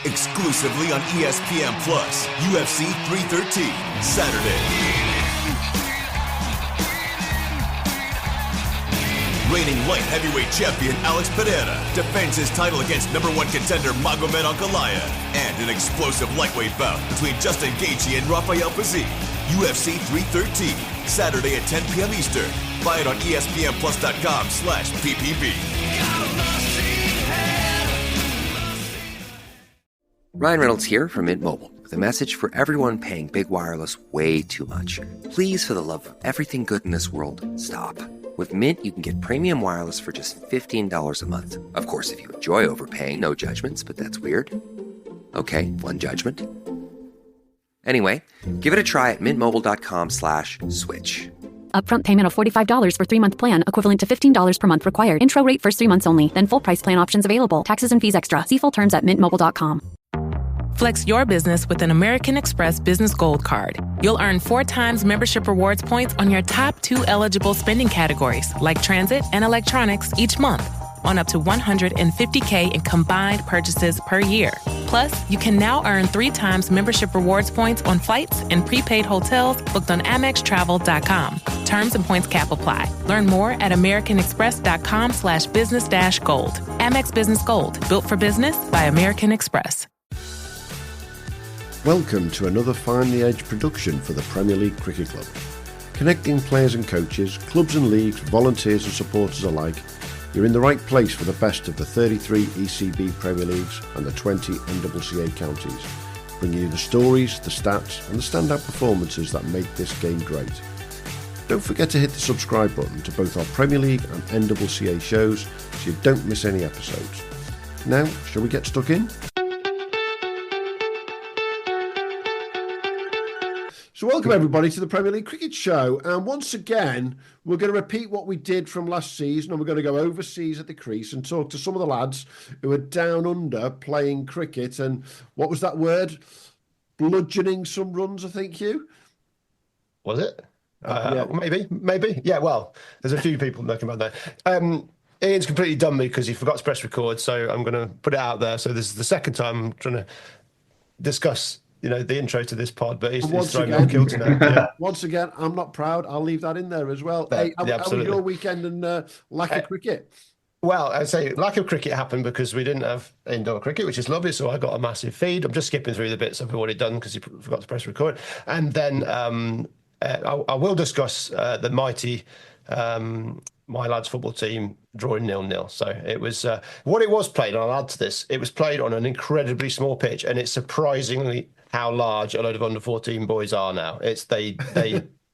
exclusively on ESPN Plus. UFC 313, Saturday. Reigning light heavyweight champion Alex Pereira defends his title against number one contender Magomed Ankalaev, and an explosive lightweight bout between Justin Gaethje and Rafael Pazzi. UFC 313, Saturday at 10 p.m. Eastern. Buy it on ESPNplus.com/PPV. Ryan Reynolds here from Mint Mobile with a message for everyone paying big wireless way too much. Please, for the love of everything good in this world, stop. With Mint, you can get premium wireless for just $15 a month. Of course, if you enjoy overpaying, no judgments, but that's weird. Okay, one judgment. Anyway, give it a try at mintmobile.com/switch. Upfront payment of $45 for 3-month plan, equivalent to $15 per month required. Intro rate first 3 months only, then full price plan options available. Taxes and fees extra. See full terms at mintmobile.com. Flex your business with an American Express Business Gold Card. You'll earn 4 times membership rewards points on your top 2 eligible spending categories, like transit and electronics, each month, on up to $150K in combined purchases per year. Plus, you can now earn 3 times membership rewards points on flights and prepaid hotels booked on AmexTravel.com. Terms and points cap apply. Learn more at americanexpress.com/business-gold. Amex Business Gold, built for business by American Express. Welcome to another Find the Edge production for the Premier League Cricket Club. Connecting players and coaches, clubs and leagues, volunteers and supporters alike, you're in the right place for the best of the 33 ECB Premier Leagues and the 20 NCCA counties, bringing you the stories, the stats and the standout performances that make this game great. Don't forget to hit the subscribe button to both our Premier League and NCCA shows so you don't miss any episodes. Now, shall we get stuck in? So welcome everybody to the Premier League Cricket Show, and once again we're going to repeat what we did from last season, and we're going to go overseas at the crease and talk to some of the lads who are down under playing cricket. And what was that word? Bludgeoning some runs, I think, Hugh? Was it? Yeah. Maybe. Yeah, well, there's a few people knocking about that. Ian's completely done me because he forgot to press record, so I'm going to put it out there. So this is the second time I'm trying to discuss the intro to this pod, but he's throwing me off kilter now. Yeah. Once again, I'm not proud. I'll leave that in there as well. Yeah, hey, how was your weekend and lack of cricket? Well, I'd say lack of cricket happened because we didn't have indoor cricket, which is lovely. So I got a massive feed. I'm just skipping through the bits I've already done because he forgot to press record. And then I will discuss the mighty my lads' football team drawing 0-0. So it was what it was played, and I'll add to this. It was played on an incredibly small pitch, and it's surprisingly how large a load of under 14 boys are now. They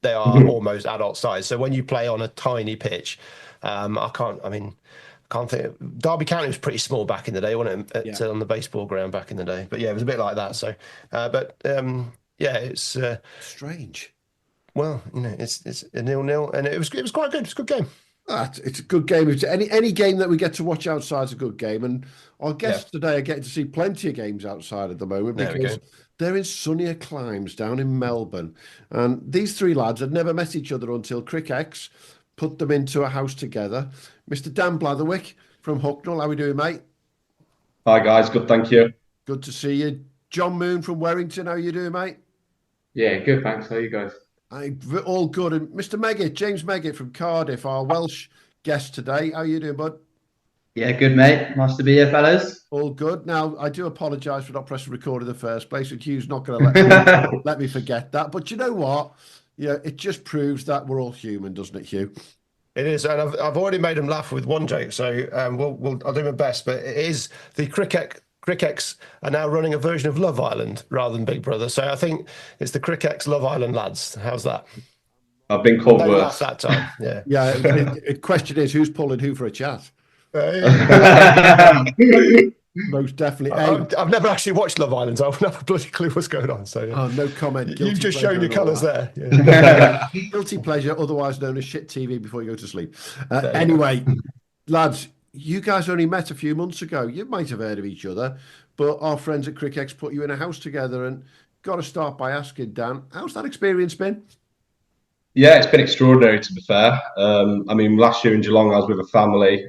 are almost adult size. So when you play on a tiny pitch, I can't think. Derby County was pretty small back in the day, wasn't it? On the baseball ground back in the day. But yeah, it was a bit like that. So, it's strange. Well, it's a 0-0, and it was quite good. It's a good game. It's a good game. Any game that we get to watch outside is a good game. And our guests today are getting to see plenty of games outside at the moment because they're in sunnier climes down in Melbourne. And these 3 lads had never met each other until Cric X put them into a house together. Mr. Dan Blatherwick from Hucknall, how are we doing, mate? Hi, guys. Good, thank you. Good to see you. John Moon from Werrington, how are you doing, mate? Yeah, good, thanks. How are you guys? All good. And Mr. Meggitt, James Meggitt from Cardiff, our Welsh guest today. How are you doing, bud? Yeah, good, mate. Nice to be here, fellas. All good. Now, I do apologise for not pressing record in the first place. Hugh's not going to let me forget that. But you know what? Yeah, it just proves that we're all human, doesn't it, Hugh? It is, and I've already made him laugh with one joke, so I'll do my best. But it is the Cric X are now running a version of Love Island rather than Big Brother. So I think it's the Cric X Love Island lads. How's that? I've been called worse that time. Yeah. Yeah. The question is, who's pulling who for a chat? Most definitely. I've never actually watched Love Island, so I wouldn't have a bloody clue what's going on. So no comment. You've just shown your colours there. Yeah. Guilty pleasure, otherwise known as shit TV before you go to sleep. Anyway, lads, you guys only met a few months ago. You might have heard of each other, but our friends at Cric X put you in a house together. And got to start by asking, Dan, how's that experience been? Yeah, it's been extraordinary, to be fair. Last year in Geelong, I was with a family,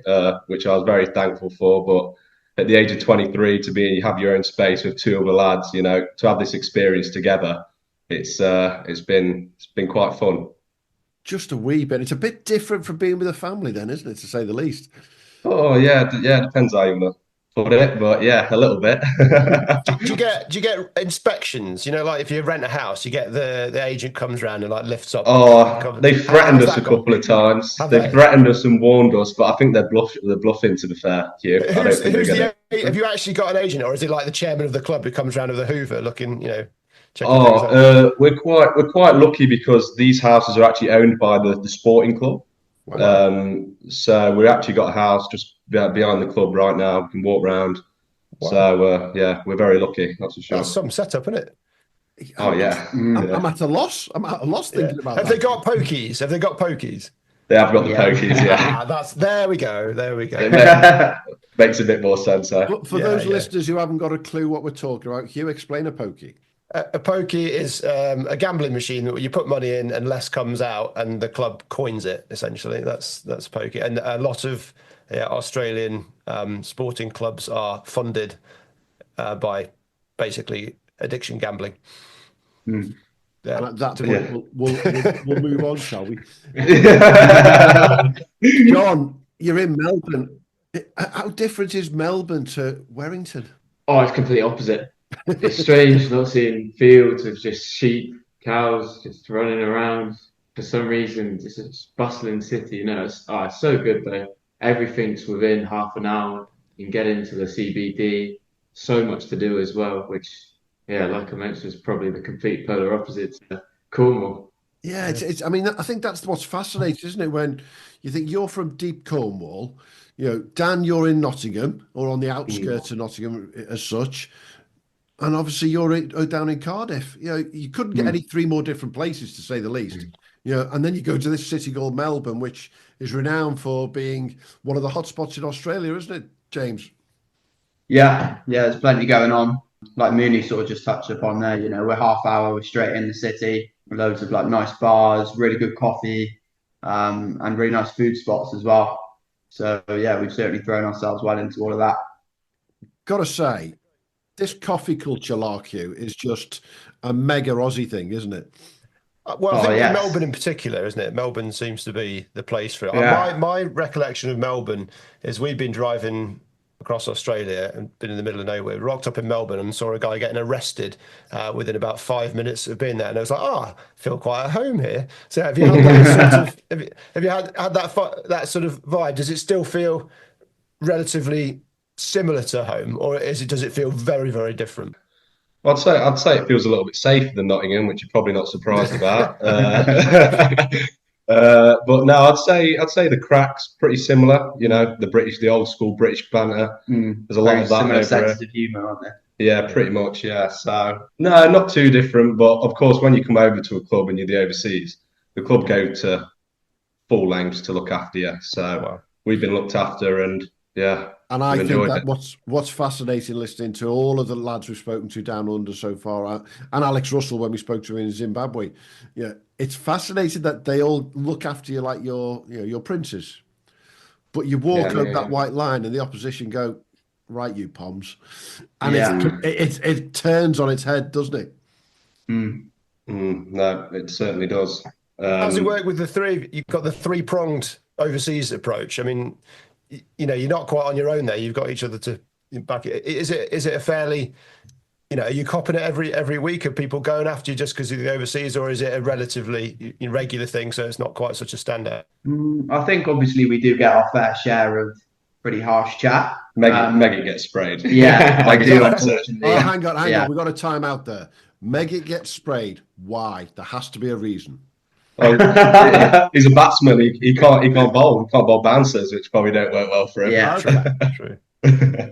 which I was very thankful for. But at the age of 23 to have your own space with two other lads, to have this experience together, it's been quite fun. Just a wee bit. It's a bit different from being with a family then, isn't it, to say the least? Oh yeah, depends how you want to put it, but yeah, a little bit. do you get inspections? Like if you rent a house, you get the agent comes around and like lifts up. Oh, they threatened us a couple of times. They've threatened us and warned us, but I think they're bluffing. To be fair, Hugh. Have you actually got an agent, or is it like the chairman of the club who comes around with a Hoover looking, checking things out? We're quite lucky because these houses are actually owned by the sporting club. Wow. So we've actually got a house just behind the club right now. We can walk around. Wow. So we're very lucky. That's for sure. That's some setup, isn't it? Oh yeah. I'm at a loss. Thinking about that. Have they got pokies? They have got the pokies. Yeah. There we go. It makes a bit more sense. But for those listeners who haven't got a clue what we're talking about, Hugh, explain a pokey. A pokey is a gambling machine that you put money in and less comes out, and the club coins it. Essentially, that's pokey. And a lot of Australian sporting clubs are funded by basically addiction gambling. Mm. And at that point, we'll move on, shall we? John, you're in Melbourne. How different is Melbourne to Werrington? Oh, it's completely opposite. It's strange not seeing fields of just sheep, cows just running around. For some reason, it's a bustling city. It's so good though. Everything's within half an hour. You can get into the CBD. So much to do as well, which, like I mentioned, is probably the complete polar opposite to Cornwall. Yeah, it's. I mean, I think that's what's fascinating, isn't it? When you think you're from deep Cornwall, Dan, you're in Nottingham or on the outskirts of Nottingham as such. And obviously you're down in Cardiff. You couldn't get any three more different places, to say the least. And then you go to this city called Melbourne, which is renowned for being one of the hotspots in Australia, isn't it, James? Yeah, there's plenty going on. Like Mooney sort of just touched upon there, we're half hour, we're straight in the city, loads of like nice bars, really good coffee, and really nice food spots as well. So yeah, we've certainly thrown ourselves well into all of that. Gotta say, this coffee culture, Hugh, is just a mega Aussie thing, isn't it? Well, I think in Melbourne in particular, isn't it? Melbourne seems to be the place for it. Yeah. My recollection of Melbourne is we'd been driving across Australia and been in the middle of nowhere. We rocked up in Melbourne and saw a guy getting arrested within about 5 minutes of being there. And I was like, I feel quite at home here. So have you had that sort of, have you had that sort of vibe? Does it still feel relatively similar to home, or does it feel very, very different? Well, I'd say it feels a little bit safer than Nottingham, which you're probably not surprised about. But no, I'd say the Cric's pretty similar. The old school British banter. There's a lot of that. Similar sense of humour, aren't there? Yeah, pretty much. Yeah. So no, not too different. But of course, when you come over to a club and you're the overseas, the club go to full lengths to look after you. So we've been looked after, and yeah. And I think that what's fascinating listening to all of the lads we've spoken to down under so far, and Alex Russell when we spoke to him in Zimbabwe, it's fascinating that they all look after you like your princes. But you walk over that white line and the opposition go, right, you Poms. And it turns on its head, doesn't it? No, it certainly does. How does it work with the three? You've got the three-pronged overseas approach. I mean, you're not quite on your own there. You've got each other to back it. Is it a fairly, are you copping it every week? Are people going after you just because of the overseas, or is it a relatively regular thing, so it's not quite such a standout? I think obviously we do get our fair share of pretty harsh chat. Meggitt gets sprayed. Yeah, I do, unfortunately. Oh, hang on. We've got a time out there. Meggitt gets sprayed. Why? There has to be a reason. He's a batsman. He can't bowl. He can't bowl bouncers, which probably don't work well for him. Yeah, true.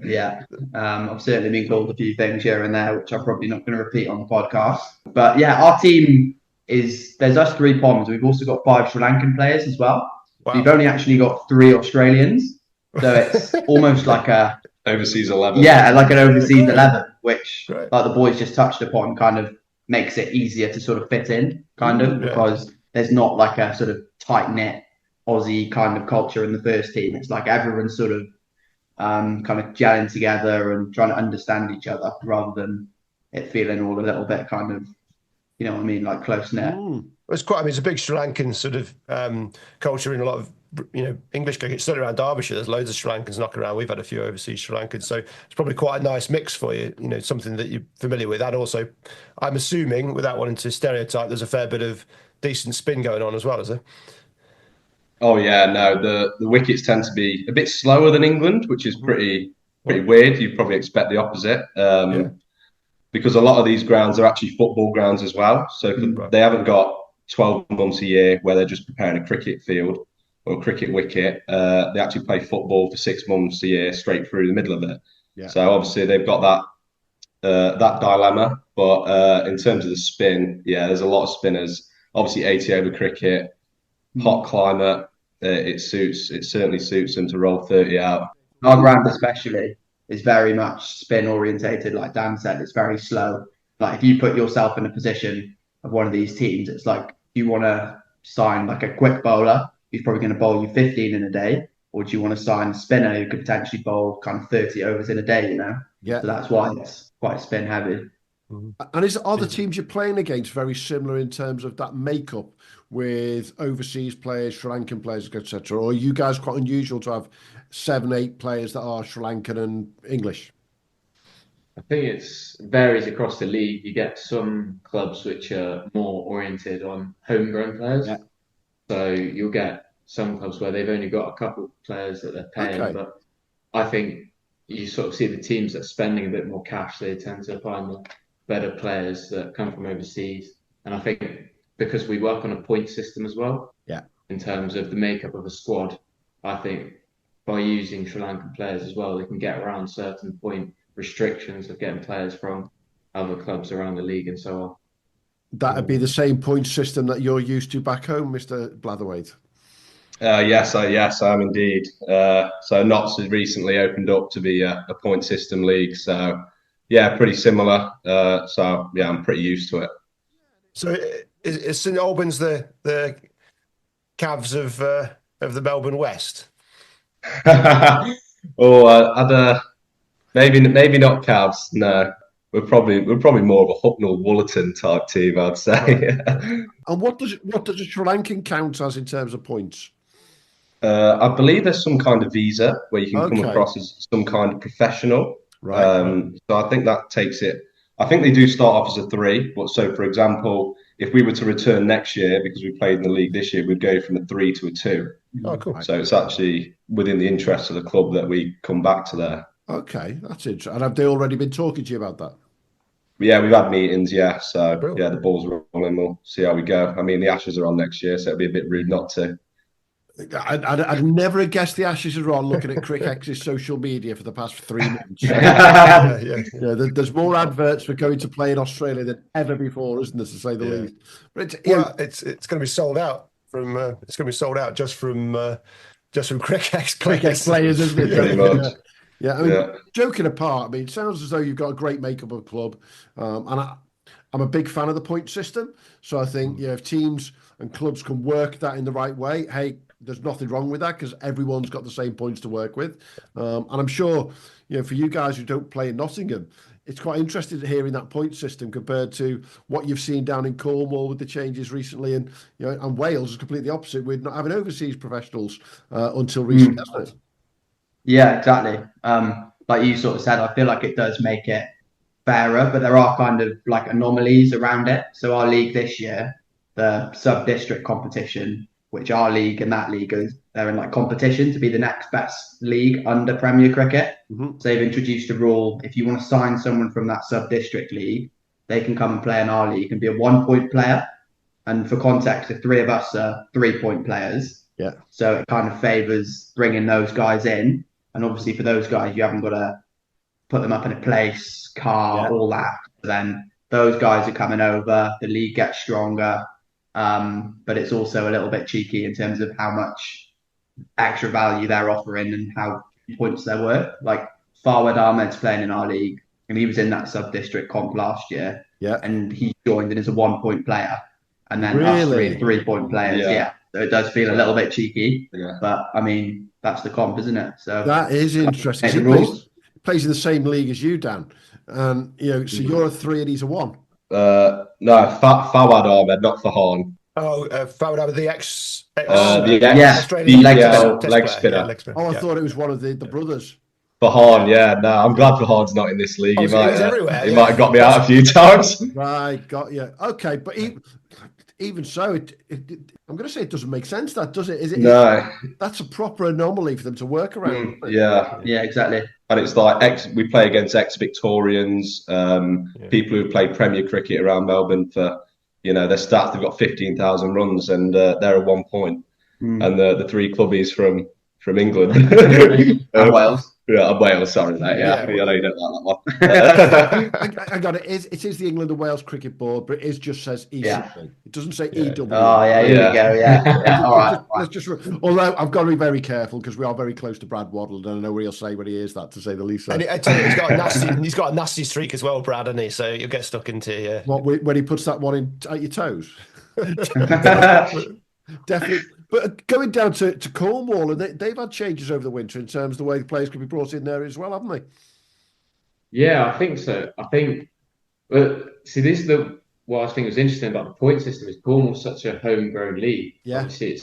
Yeah, I've certainly been called a few things here and there, which I'm probably not going to repeat on the podcast. But yeah, our team there's us three Poms. We've also got 5 Sri Lankan players as well. Wow. We've only actually got 3 Australians, so it's almost like a overseas 11. Yeah, like an overseas 11, which like the boys just touched upon, kind of makes it easier to sort of fit in, because there's not like a sort of tight-knit Aussie kind of culture in the first team. It's like everyone's sort of kind of gelling together and trying to understand each other rather than it feeling all a little bit kind of, you know what I mean, like close knit. It's quite. I mean, it's a big Sri Lankan sort of culture in a lot of English cricket. Certainly around Derbyshire, there's loads of Sri Lankans knocking around. We've had a few overseas Sri Lankans, so it's probably quite a nice mix for you. Something that you're familiar with, and also, I'm assuming, without wanting to stereotype, there's a fair bit of decent spin going on as well, is there? Oh yeah, no, the wickets tend to be a bit slower than England, which is pretty weird. You'd probably expect the opposite. Because a lot of these grounds are actually football grounds as well. So they haven't got 12 months a year where they're just preparing a cricket field or a cricket wicket. They actually play football for 6 months a year straight through the middle of it. Yeah. So obviously they've got that dilemma. But in terms of the spin, there's a lot of spinners. Obviously 80 over cricket, hot climate. It certainly suits them to roll 30 out. Our ground especially is very much spin orientated. Like Dan said, it's very slow. Like if you put yourself in a position of one of these teams, it's like you want to sign like a quick bowler who's probably going to bowl you 15 in a day, or do you want to sign a spinner who could potentially bowl kind of 30 overs in a day, So that's why it's quite spin heavy. And are the teams you're playing against very similar in terms of that makeup with overseas players, Sri Lankan players, etc.? Or are you guys quite unusual to have 7-8 players that are Sri Lankan and English? I think it varies across the league. You get some clubs which are more oriented on homegrown players. Yeah. So you'll get some clubs where they've only got a couple of players that they're paying. But I think you sort of see the teams that are spending a bit more cash, they tend to find the better players that come from overseas. And I think because we work on a point system as well, in terms of the makeup of a squad, I think by using Sri Lankan players as well, they can get around certain point restrictions of getting players from other clubs around the league and so on. That'd be the same point system that you're used to back home, Mr. Blatherwick. Yes, I am indeed. So Notts has recently opened up to be a point system league. So pretty similar. I'm pretty used to it. So is St Albans the Cavs of the Melbourne West? Maybe not Cavs. No, we're probably more of a Hucknall Wollerton type team, I'd say. And what does a Sri Lankan count as in terms of points? I believe there's some kind of visa where you can come across as some kind of professional. Right. So I think that takes it. I think they do start off as a 3, but so for example, if we were to return next year because we played in the league this year, we'd go from a 3 to a 2. Oh, cool. So it's actually within the interest of the club that we come back to there. Okay, that's interesting. And have they already been talking to you about that? Yeah, we've had meetings, So, the ball's rolling. We'll see how we go. I mean, the Ashes are on next year, so it'd be a bit rude not to. I'd never have guessed the Ashes are on looking at Cric X's social media for the past 3 months. There's more adverts for going to play in Australia than ever before, isn't there, to say the least? But it's going to be sold out from. It's going to be sold out just from Cric X players. Cric X players, isn't it? Pretty much. Yeah, I mean, joking apart, I mean, it sounds as though you've got a great makeup of club, and I'm a big fan of the point system. So I think if teams and clubs can work that in the right way, hey, there's nothing wrong with that because everyone's got the same points to work with. And I'm sure, for you guys who don't play in Nottingham, it's quite interesting hearing that point system compared to what you've seen down in Cornwall with the changes recently, and and Wales is completely opposite with not having overseas professionals until recently, hasn't it? Yeah, exactly. Like you sort of said, I feel like it does make it fairer, but there are kind of like anomalies around it. So our league this year, the sub-district competition, which our league and that league they're in like competition to be the next best league under Premier Cricket. Mm-hmm. So they've introduced a rule: if you want to sign someone from that sub-district league, they can come and play in our league and be a 1-point player. And for context, the 3 of us are 3-point players. Yeah. So it kind of favours bringing those guys in. And obviously for those guys, you haven't got to put them up in a place, car, all that. Then those guys are coming over, the league gets stronger. But it's also a little bit cheeky in terms of how much extra value they're offering and how points they're worth. Like Farwad Ahmed's playing in our league, and he was in that sub-district comp last year. Yeah. And he joined in as a 1-point player. And then us 3 3-point players. Yeah. So it does feel a little bit cheeky. Yeah. But I mean, that's the comp, isn't it? So that is interesting. He plays in the same league as you, Dan. And so you're a 3 and he's a 1. No, Fawad Ahmed, not Fahan. Oh, Fawad Ahmed, the ex Australian leg spinner. I thought it was one of the brothers. Fahan, no, I'm glad Fahan's not in this league. He might have got me out a few times. Right, got you. Okay, but even so, I'm going to say it doesn't make sense. That does it? Is it? No, that's a proper anomaly for them to work around. Yeah, exactly. And it's like we play against ex-Victorians, people who've played Premier cricket around Melbourne for, their stats. They've got 15,000 runs and they're at 1 point, and the 3 clubbies from England and Wales. Yeah, Wales. Sorry, mate. Yeah, I know you don't like that one. I got it. It is the England and Wales Cricket Board, but it just says ECB. Yeah. It doesn't say EW. Oh yeah, here we go. Yeah. All right. Let's just. Although I've got to be very careful because we are very close to Brad Waddle, and I know what he'll say when he hears that, to say the least. And I tell you, he's got a nasty streak as well, Brad, hasn't he? So you'll get stuck into what when he puts that one in at your toes. Definitely. But going down to Cornwall, and they've had changes over the winter in terms of the way the players could be brought in there as well, haven't they? Yeah, I think so. I think, but see, this is what I think was interesting about the point system is Cornwall's such a homegrown league. Yeah. Obviously,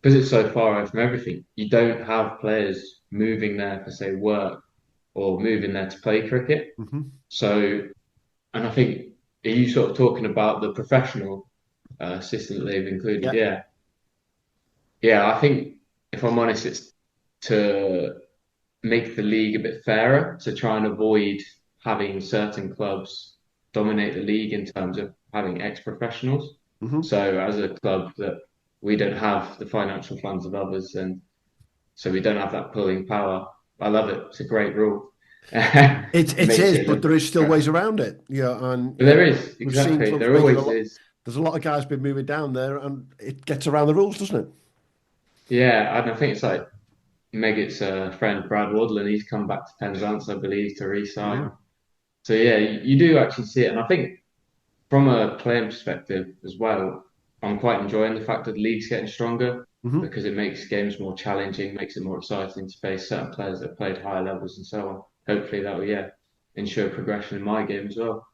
because it's so far away from everything. You don't have players moving there for, say, work or moving there to play cricket. Mm-hmm. So, and I think, are you sort of talking about the professional system that they've included? Yeah. Yeah, I think, if I'm honest, it's to make the league a bit fairer, to try and avoid having certain clubs dominate the league in terms of having ex-professionals. Mm-hmm. So as a club that we don't have the financial funds of others, and so we don't have that pulling power. I love it. It's a great rule. It is, but there is still ways around it. Yeah, and there is, exactly. There always is. There's a lot of guys been moving down there, and it gets around the rules, doesn't it? Yeah, and I think it's like Meggitt's friend Brad Waddle, and he's come back to Penzance, I believe, to re-sign. Yeah. So yeah, you do actually see it, and I think from a playing perspective as well, I'm quite enjoying the fact that the league's getting stronger because it makes games more challenging, makes it more exciting to face certain players that have played higher levels and so on. Hopefully that will ensure progression in my game as well.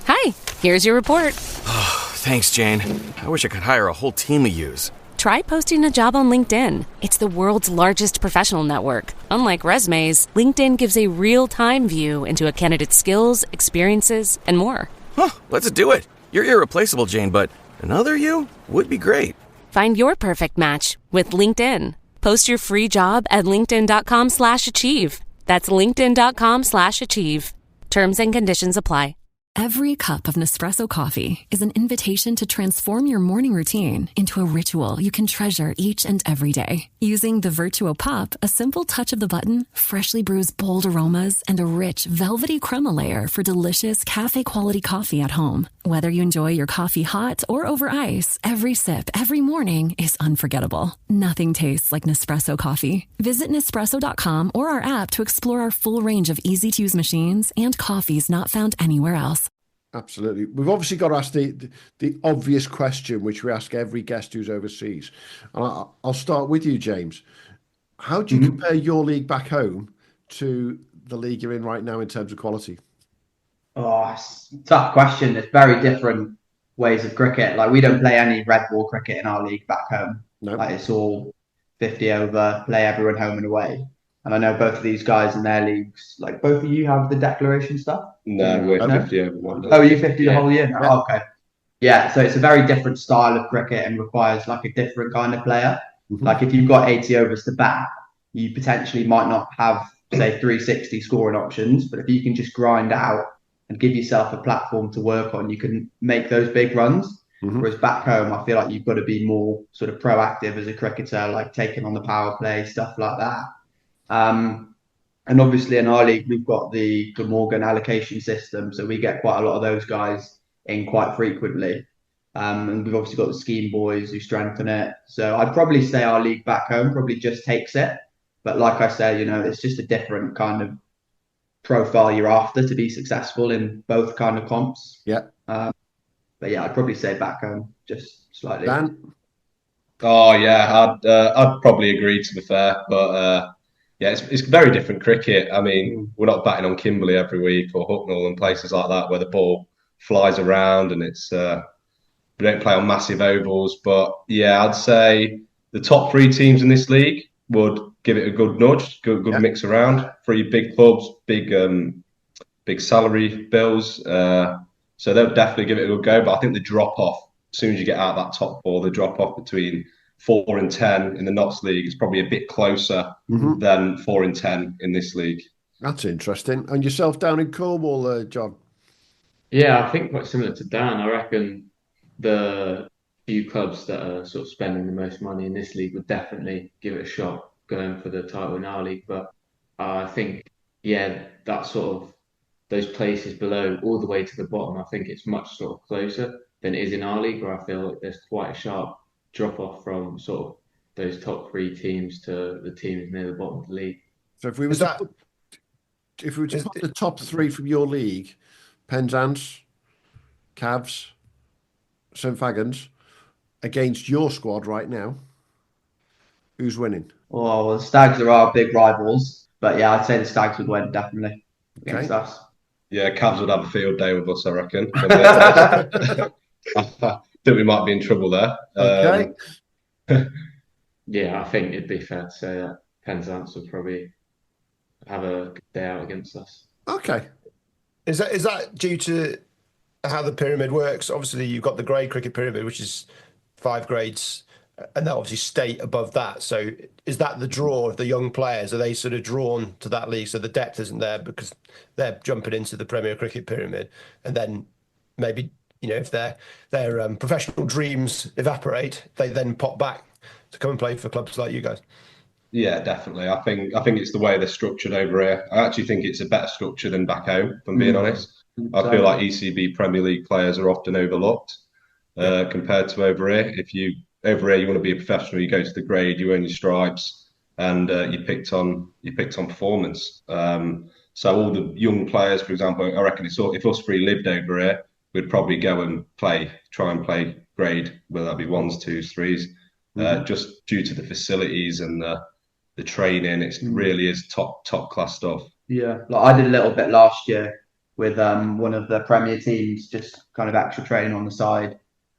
Hi, here's your report. Thanks, Jane. I wish I could hire a whole team of yous. Try posting a job on LinkedIn. It's the world's largest professional network. Unlike resumes, LinkedIn gives a real-time view into a candidate's skills, experiences, and more. Huh, let's do it. You're irreplaceable, Jane, but another you would be great. Find your perfect match with LinkedIn. Post your free job at linkedin.com/achieve. That's linkedin.com/achieve. Terms and conditions apply. Every cup of Nespresso coffee is an invitation to transform your morning routine into a ritual you can treasure each and every day. Using the Virtuo Pup, a simple touch of the button freshly brews bold aromas and a rich, velvety crema layer for delicious cafe-quality coffee at home. Whether you enjoy your coffee hot or over ice, every sip, every morning is unforgettable. Nothing tastes like Nespresso coffee. Visit Nespresso.com or our app to explore our full range of easy-to-use machines and coffees not found anywhere else. Absolutely. We've obviously got to ask the obvious question, which we ask every guest who's overseas. And I'll start with you, James. How do you compare your league back home to the league you're in right now in terms of quality? Oh, it's a tough question. There's very different ways of cricket. Like, we don't play any red ball cricket in our league back home. No. Like, it's all 50 over, play everyone home and away. And I know both of these guys in their leagues, like, both of you have the declaration stuff? No, we're 50 over one. Oh, are you 50 the whole year? Yeah. Oh, okay. Yeah, so it's a very different style of cricket and requires like a different kind of player. Mm-hmm. Like, if you've got 80 overs to bat, you potentially might not have, say, 360 scoring options. But if you can just grind out and give yourself a platform to work on, you can make those big runs. Mm-hmm. Whereas back home, I feel like you've got to be more sort of proactive as a cricketer, like taking on the power play, stuff like that. And obviously in our league, we've got the Glamorgan allocation system. So we get quite a lot of those guys in quite frequently. And we've obviously got the scheme boys who strengthen it. So I'd probably say our league back home probably just takes it. But like I said, you know, it's just a different kind of profile you're after to be successful in both kind of comps. Yeah. But yeah, I'd probably say back home just slightly. Dan? Oh yeah, I'd probably agree, to be fair, but yeah, it's very different cricket. I mean, we're not batting on Kimberley every week or Hucknall and places like that where the ball flies around, and it's we don't play on massive ovals. But yeah, I'd say the top 3 teams in this league would give it a good nudge, good mix around. 3 big clubs, big salary bills. So they'll definitely give it a good go. But I think the drop off, as soon as you get out of that top 4, the drop off between 4 and 10 in the Notts League is probably a bit closer than 4 and 10 in this league. That's interesting. And yourself down in Cornwall, John? Yeah, I think quite similar to Dan. I reckon the few clubs that are sort of spending the most money in this league would definitely give it a shot going for the title in our league. But I think, yeah, that sort of those places below all the way to the bottom, I think it's much sort of closer than it is in our league, where I feel like there's quite a sharp drop off from sort of those top 3 teams to the teams near the bottom of the league. So if we were to put the top 3 from your league, Penzance, Cavs, St Fagans, against your squad right now, who's winning? Well, the Stags are our big rivals, but yeah, I'd say the Stags would win definitely against us. Yeah, Cavs would have a field day with us, I reckon. I think we might be in trouble there. Okay. Yeah, I think it'd be fair to say that Penzance would probably have a good day out against us. Okay. Is that due to how the pyramid works? Obviously, you've got the grade cricket pyramid, which is 5 grades, and they obviously state above that. So is that the draw of the young players? Are they sort of drawn to that league? So the depth isn't there because they're jumping into the Premier Cricket pyramid, and then maybe, you know, if their professional dreams evaporate, they then pop back to come and play for clubs like you guys. Yeah, definitely. I think it's the way they're structured over here. I actually think it's a better structure than back home, if I'm being honest. I feel like ECB Premier League players are often overlooked compared to over here. Over here, you want to be a professional, you go to the grade, you earn your stripes, and you picked on performance. So all the young players, for example, I reckon if us 3 lived over here, we'd probably go and try and play grade, whether that be 1s, 2s, 3s, just due to the facilities and the training. It really is top class stuff. Yeah, like I did a little bit last year with one of the Premier teams, just kind of extra training on the side,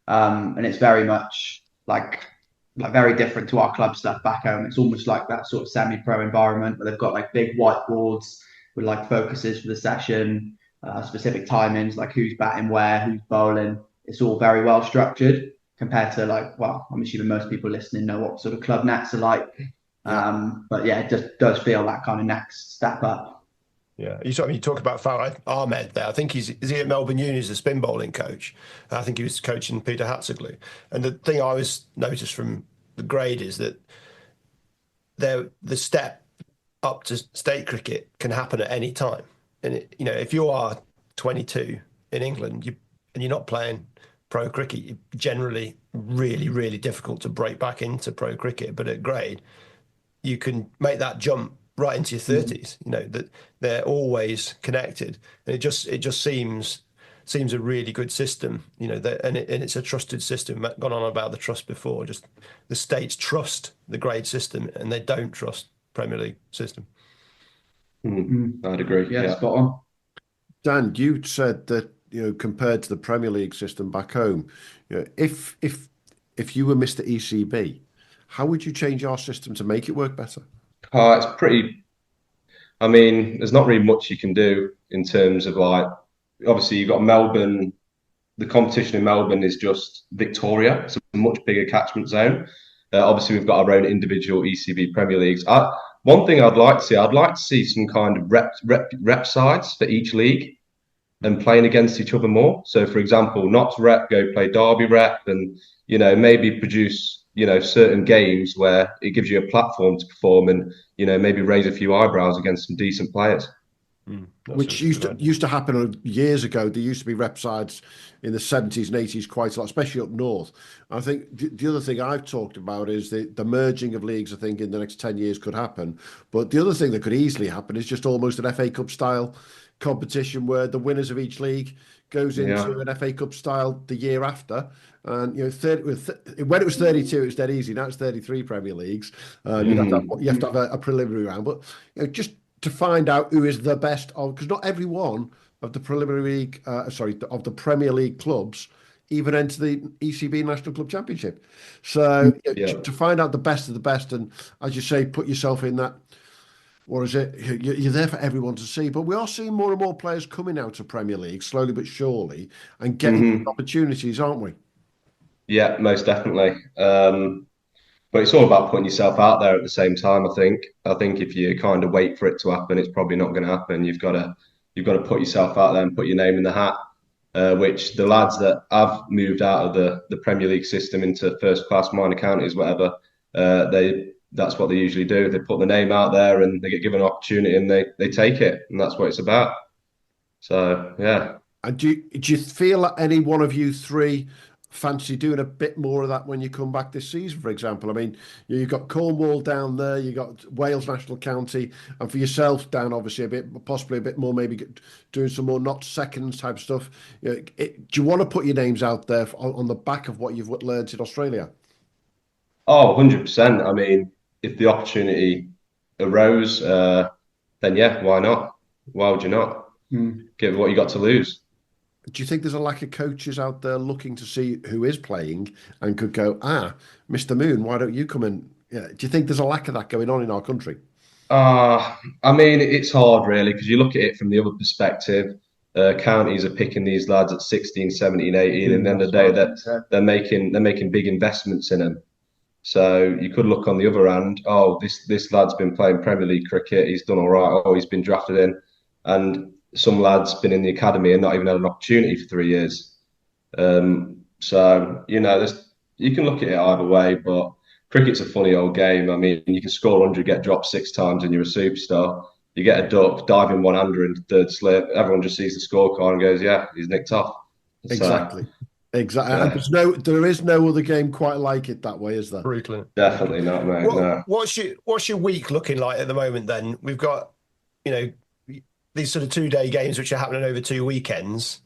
and it's very much like very different to our club stuff back home. It's almost like that sort of semi-pro environment where they've got like big whiteboards with like focuses for the session, specific timings, like who's batting where, who's bowling. It's all very well structured compared to like, well, I'm assuming most people listening know what sort of club nets are like. But yeah, it just does feel that kind of next step up. Yeah, you talk about Farah Ahmed there. I think is he at Melbourne Uni as a spin bowling coach? I think he was coaching Peter Hatzeglu. And the thing I always noticed from the grade is that the step up to state cricket can happen at any time. And if you are 22 in England and you're not playing pro cricket, you're generally really, really difficult to break back into pro cricket. But at grade, you can make that jump right into your 30s. That they're always connected, and it just seems a really good system. And it's a trusted system. I've gone on about the trust before. Just the states trust the grade system, and they don't trust Premier League system. I'd agree. Yeah, spot on. Dan, you said that compared to the Premier League system back home, if you were Mr. ECB, how would you change our system to make it work better? It's pretty. I mean, there's not really much you can do in terms of like. Obviously, you've got Melbourne. The competition in Melbourne is just Victoria. It's a much bigger catchment zone. Obviously, we've got our own individual ECB Premier Leagues. One thing I'd like to see some kind of rep sides for each league and playing against each other more. So, for example, Notts rep go play Derby rep, and maybe produce certain games where it gives you a platform to perform and maybe raise a few eyebrows against some decent players. Which used to happen years ago. There used to be rep sides in the 70s and 80s quite a lot, especially up north. I think the other thing I've talked about is the merging of leagues. I think in the next 10 years could happen. But the other thing that could easily happen is just almost an FA Cup style competition where the winners of each league goes into an FA Cup style the year after. And when it was 32, it was dead easy. Now it's 33 Premier Leagues. You have to have a preliminary round, but just to find out who is the best of, because not every one of the of the Premier League clubs even enter the ECB National Club Championship. So to find out the best of the best, and as you say, put yourself in that, or is it, you're there for everyone to see. But we are seeing more and more players coming out of Premier League, slowly but surely, and getting opportunities, aren't we? Yeah, most definitely. But it's all about putting yourself out there at the same time. I think if you kind of wait for it to happen, it's probably not going to happen. You've got to put yourself out there and put your name in the hat. Which the lads that have moved out of the Premier League system into first class minor counties, whatever, that's what they usually do. They put the name out there and they get given an opportunity and they take it, and that's what it's about. So yeah. And do you feel that any one of you three fancy doing a bit more of that when you come back this season, for example? I mean, you've got Cornwall down there, you've got Wales National County, and for yourself, Dan, obviously possibly a bit more, maybe doing some more not seconds type stuff. Do you want to put your names out there on the back of what you've learned in Australia? Oh, 100%. I mean, if the opportunity arose, then yeah, why not? Why would you not? Give what you got to lose. Do you think there's a lack of coaches out there looking to see who is playing and could go, Mr. Moon, why don't you come in? Yeah. Do you think there's a lack of that going on in our country? I mean, it's hard really, because you look at it from the other perspective. Counties are picking these lads at 16, 17, 18, and at the end of the day that they're making big investments in them. So you could look on the other hand, this lad's been playing Premier League cricket, he's done all right, he's been drafted in, and some lads been in the academy and not even had an opportunity for 3 years. So, you can look at it either way, but cricket's a funny old game. I mean, you can score 100, get dropped 6 times and you're a superstar. You get a duck, dive in one-hander in third slip, everyone just sees the scorecard and goes, yeah, he's nicked off. Exactly. Yeah. And there is no other game quite like it that way, is there? Brutal. Definitely not, mate. No. What's your week looking like at the moment then? We've got, these sort of 2-day games which are happening over 2 weekends.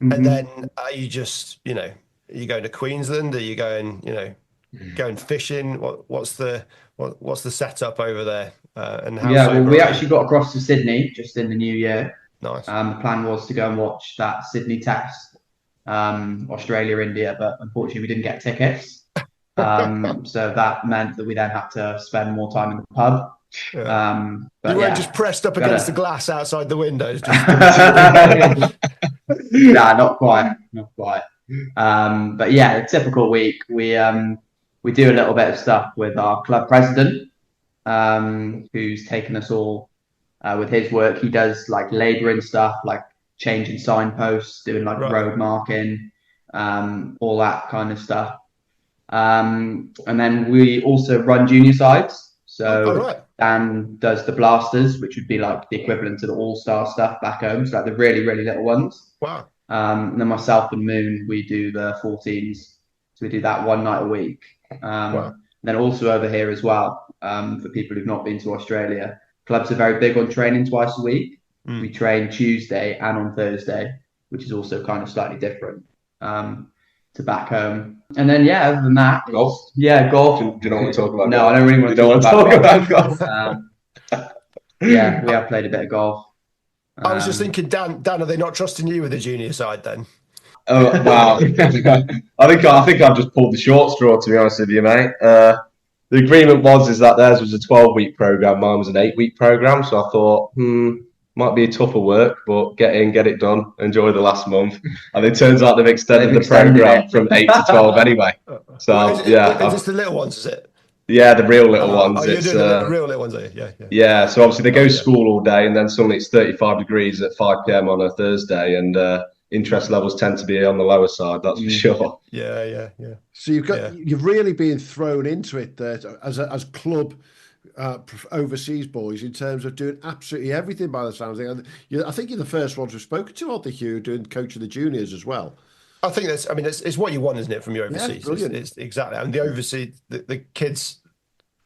And then are you just, are you going to Queensland? Are you going, going fishing? What's the setup over there? And how we actually got across to Sydney just in the new year. Nice. The plan was to go and watch that Sydney Test, Australia, India, but unfortunately we didn't get tickets. So that meant that we then had to spend more time in the pub. Yeah. But you weren't just pressed up against the glass outside the windows. Nah, not quite. But yeah, a typical week. We do a little bit of stuff with our club president, who's taken us all with his work. He does like labouring stuff, like changing signposts, doing like road marking, all that kind of stuff. And then we also run junior sides. So Dan does the blasters, which would be like the equivalent to the all-star stuff back home. So like the really, really little ones. Wow. And then myself and Moon, we do the 14s. So we do that one night a week. Then also over here as well, for people who've not been to Australia, clubs are very big on training twice a week. We train Tuesday and on Thursday, which is also kind of slightly different to back home. And then, other than that, golf. Yeah, golf. Do you not want to talk about no, golf? I don't really want to talk about golf. We have played a bit of golf. I was just thinking, Dan, are they not trusting you with the junior side then? Oh, wow. I think I've just pulled the short straw, to be honest with you, mate. The agreement is that theirs was a 12-week programme, mine was an 8-week programme. So I thought, might be a tougher work, but get in, get it done, enjoy the last month. And it turns out they've extended the programme from 8 to 12 anyway. So, is this the little ones, is it? Yeah, the real little ones. You're doing the real little ones, are you? Yeah, so obviously they go to school all day and then suddenly it's 35 degrees at 5 p.m. on a Thursday and interest levels tend to be on the lower side, that's for sure. Yeah. So you've really been thrown into it there as club overseas boys in terms of doing absolutely everything by the sounds of it. I think you're the first ones we've spoken to, aren't they, Hugh, doing coaching the juniors as well? I think it's what you want, isn't it, from your overseas? Yeah, brilliant. It's exactly. And the overseas, the kids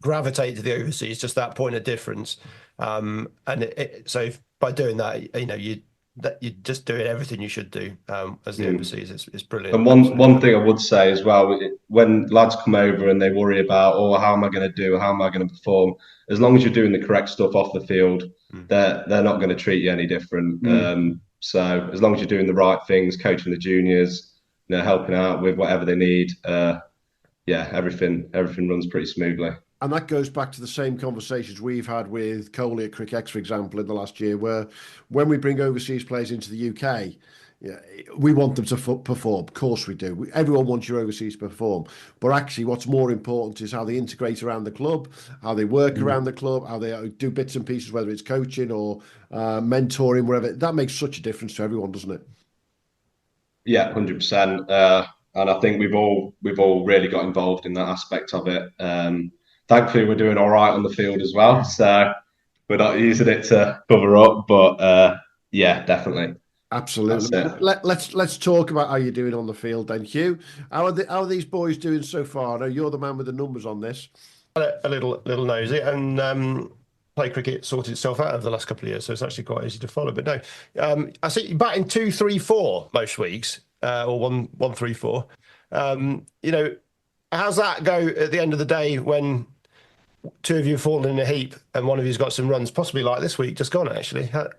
gravitate to the overseas, just that point of difference. So by doing that, you're just doing everything you should do as the overseas. It's brilliant. And one thing I would say as well, when lads come over and they worry about, how am I going to do? How am I going to perform? As long as you're doing the correct stuff off the field, they're not going to treat you any different. So as long as you're doing the right things, coaching the juniors, helping out with whatever they need, everything runs pretty smoothly. And that goes back to the same conversations we've had with Coley at Cric X, for example, in the last year, where when we bring overseas players into the UK, we want them to perform. Of course we do. Everyone wants your overseas to perform. But actually what's more important is how they integrate around the club, how they work around the club, how they do bits and pieces, whether it's coaching or mentoring, wherever. That makes such a difference to everyone, doesn't it? Yeah, 100%. And I think we've all really got involved in that aspect of it. Thankfully, we're doing all right on the field as well, so we're not using it to cover up. But definitely, absolutely. Let's talk about how you're doing on the field, then, Hugh. How are these boys doing so far? I know you're the man with the numbers on this. A little nosy, and play cricket sorted itself out over the last couple of years, so it's actually quite easy to follow. But no, I see you batting 2-3-4 most weeks, or 1-3-4. How's that go at the end of the day when two of you have fallen in a heap and one of you's got some runs, possibly like this week, just gone actually? Are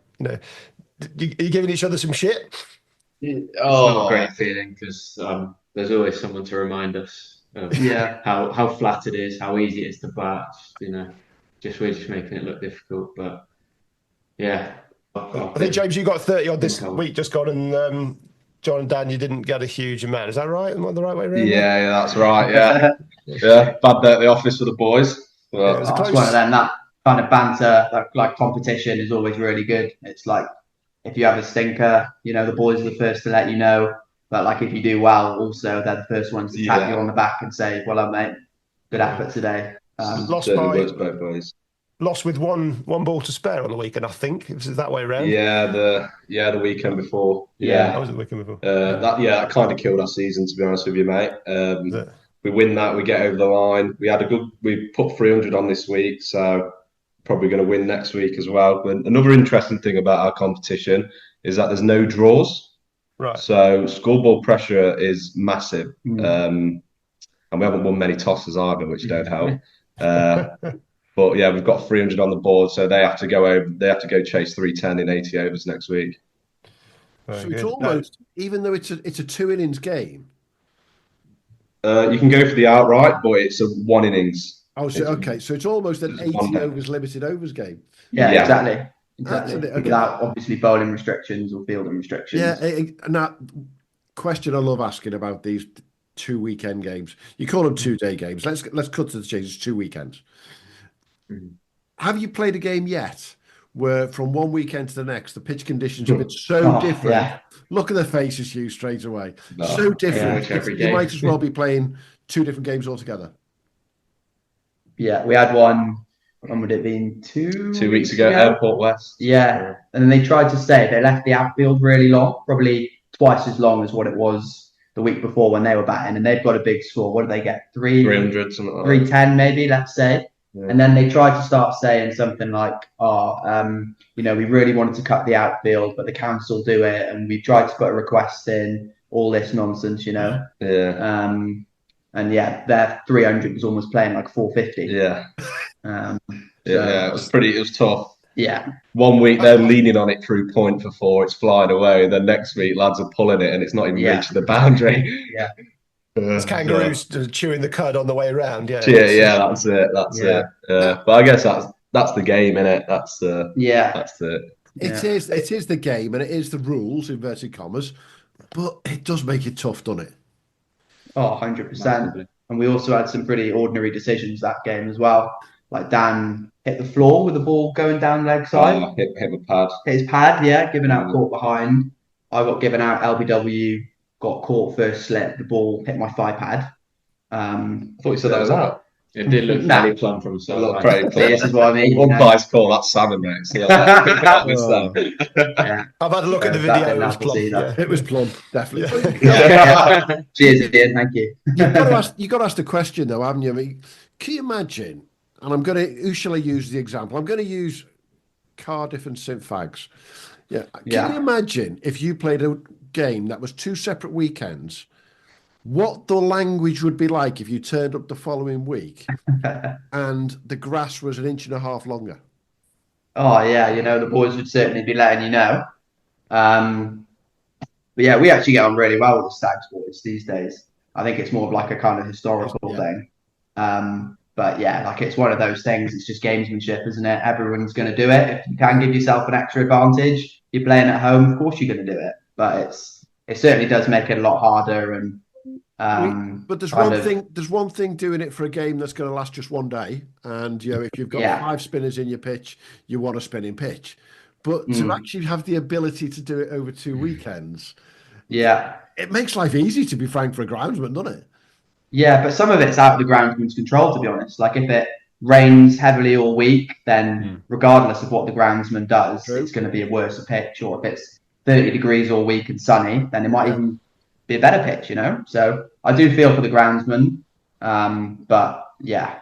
you giving each other some shit? It's not a great feeling because there's always someone to remind us of how flat it is, how easy it is to bat. We're just making it look difficult. But yeah, I think, James, you got 30 odd this week just gone, and John and Dan, you didn't get a huge amount. Is that right? Am I the right way around? Yeah, that's right. Yeah, bad day at the office for the boys. Well, it's one of them. That kind of banter, like competition, is always really good. It's like if you have a stinker, the boys are the first to let you know. But like if you do well, also they're the first ones to tap you on the back and say, "Well done, mate. Good effort today." Lost with one ball to spare on the weekend, I think. It was that way around. Yeah, the weekend before. Yeah, that was the weekend before. That kind of killed our season, to be honest with you, mate. We win that, we get over the line. We put 300 on this week, so probably going to win next week as well. But another interesting thing about our competition is that there's no draws. Right. So scoreboard pressure is massive. And we haven't won many tosses either, which don't help. But yeah, we've got 300 on the board, so they have to go over. They have to go chase 310 in 80 overs next week. So it's almost, even though it's a 2 innings game. You can go for the outright, but it's a 1 innings. Oh, so okay. So it's almost an 80 overs limited overs game. Yeah. Exactly. Okay. Without obviously bowling restrictions or fielding restrictions. Yeah. And that question I love asking about these 2 weekend games. You call them 2-day games. Let's cut to the chase. It's 2 weekends. Have you played a game yet where from one weekend to the next the pitch conditions have been so different? Yeah. Look at their faces, Hugh, straight away. So different. You might as well be playing 2 different games altogether. Yeah, we had one. When would it have been? 2 weeks ago, Airport West. Yeah, and then they tried to stay. They left the outfield really long, probably twice as long as what it was the week before when they were batting, and they've got a big score. What did they get? 300, something like 310 maybe, let's say. Yeah. And then they tried to start saying something like, we really wanted to cut the outfield, but the council do it, and we tried to put a request in, all this nonsense, Yeah. And yeah, their 300 was almost playing like 450. Yeah. It was tough. Yeah. 1 week they're leaning on it through point for 4, it's flying away. Then next week lads are pulling it and it's not even reaching the boundary. Yeah. It's kangaroos chewing the cud on the way around. Yeah, that's it. But I guess that's the game, innit? That's it. It is the game and it is the rules, inverted commas, but it does make it tough, doesn't it? Oh, 100%. And we also had some pretty ordinary decisions that game as well. Like Dan hit the floor with the ball going down leg side. Hit my pad. Hit his pad, given out caught behind. I got given out LBW. Got caught first slip, the ball hit my thigh pad. I thought you said that was out. It did look fairly plump from so look very plump. This is what I mean. One guy's call that salmon, mate. So I've had a look at the video. It was plump. Yeah. It was plump, definitely. Cheers, Ian. Thank you. You've got to ask the question, though, haven't you? I mean, can you imagine? And who shall I use the example? I'm going to use Cardiff and St Fags. Yeah. Can you imagine if you played a game that was 2 separate weekends? What the language would be like if you turned up the following week and the grass was 1.5 inches longer? Oh, yeah, the boys would certainly be letting you know. But yeah, we actually get on really well with the Stags boys these days. I think it's more of like a kind of historical thing. But yeah, like it's one of those things. It's just gamesmanship, isn't it? Everyone's going to do it. If you can give yourself an extra advantage, you're playing at home, of course you're going to do it. But it certainly does make it a lot harder. And but there's one thing doing it for a game that's going to last just one day, and if you've got 5 spinners in your pitch, you want a spinning pitch. But to actually have the ability to do it over 2 weekends, it makes life easy, to be frank, for a groundsman, doesn't it? Yeah, but some of it's out of the groundsman's control, to be honest. Like if it rains heavily all week, then regardless of what the groundsman does, it's going to be a worse pitch. Or if it's 30 degrees all week and sunny, then it might even be a better pitch, So I do feel for the groundsman, but yeah,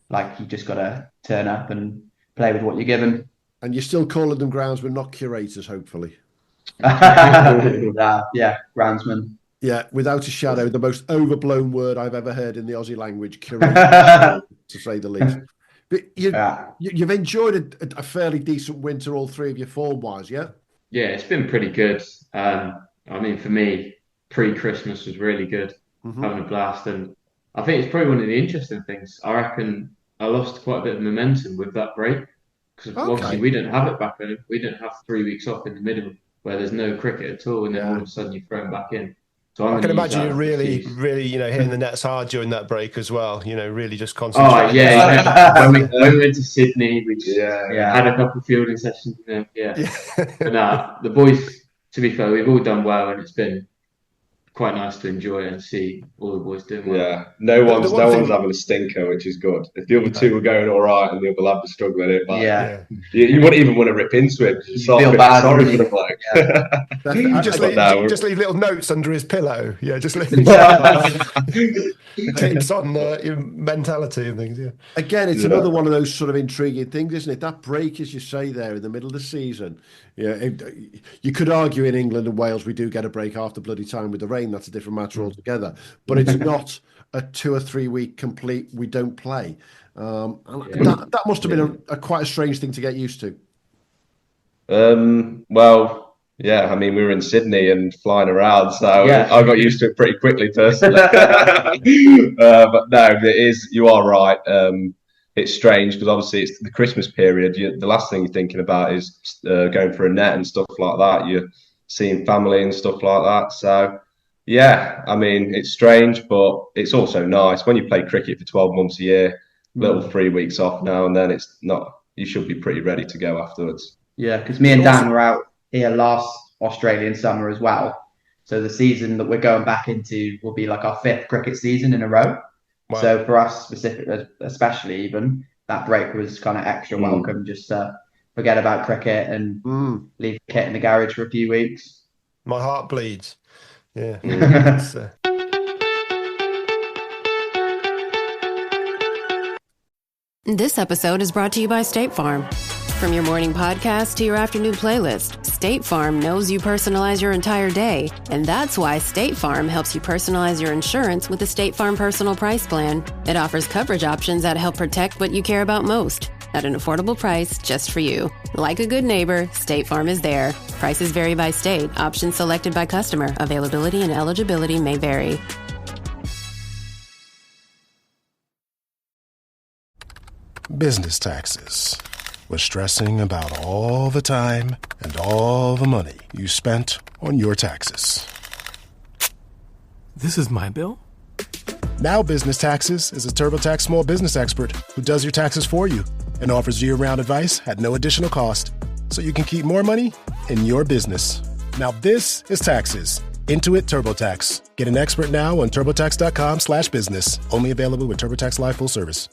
like you just got to turn up and play with what you're given. And you're still calling them groundsmen, not curators, hopefully. Yeah, groundsman. Yeah, without a shadow, the most overblown word I've ever heard in the Aussie language, curator, to say the least. But you've enjoyed a fairly decent winter, all three of you, form-wise, yeah? Yeah, it's been pretty good. I mean, for me, pre-Christmas was really good, having a blast. And I think it's probably one of the interesting things. I reckon I lost quite a bit of momentum with that break. Because obviously we didn't have it back then. We didn't have 3 weeks off in the middle where there's no cricket at all. And then all of a sudden you're thrown back in. So I can imagine you really, hitting the nets hard during that break as well. Really just concentrating. Oh yeah. When we went to Sydney, we just had a couple of fielding sessions. But the boys, to be fair, we've all done well, and it's been quite nice to enjoy it and see all the boys doing well. Yeah, no one's having a stinker, which is good. If the other two were going all right and the other lad was struggling, you wouldn't even want to rip into it. You feel bad. Sorry for the bloke. You just leave little notes under his pillow. Yeah, just leave tips on your mentality and things. Yeah. Again, it's another one of those sort of intriguing things, isn't it? That break, as you say there, in the middle of the season. Yeah, you could argue in England and Wales we do get a break half the bloody time with the rain. That's a different matter altogether. But it's not a 2 or 3 week complete we don't play. And that must have been a quite a strange thing to get used to. Well, yeah, I mean, we were in Sydney and flying around, so I got used to it pretty quickly personally. But no, you are right. It's strange because obviously it's the Christmas period. The last thing you're thinking about is going for a net and stuff like that. You're seeing family and stuff like that. So, yeah, I mean, it's strange, but it's also nice. When you play cricket for 12 months a year, little 3 weeks off now and then, it's not. You should be pretty ready to go afterwards. Yeah, because me and Dan were out here last Australian summer as well. So the season that we're going back into will be like our 5th cricket season in a row. Wow. So for us specifically, especially even, that break was kind of extra welcome, just to forget about cricket and leave the kit in the garage for a few weeks. My heart bleeds. Yeah. This episode is brought to you by State Farm. From your morning podcast to your afternoon playlist, State Farm knows you personalize your entire day. And that's why State Farm helps you personalize your insurance with the State Farm Personal Price Plan. It offers coverage options that help protect what you care about most at an affordable price just for you. Like a good neighbor, State Farm is there. Prices vary by state. Options selected by customer. Availability and eligibility may vary. Business taxes. We're stressing about all the time and all the money you spent on your taxes. This is my bill? Now Business Taxes is a TurboTax small business expert who does your taxes for you and offers year-round advice at no additional cost, so you can keep more money in your business. Now this is taxes, Intuit TurboTax. Get an expert now on turbotax.com/business. Only available with TurboTax Live full service.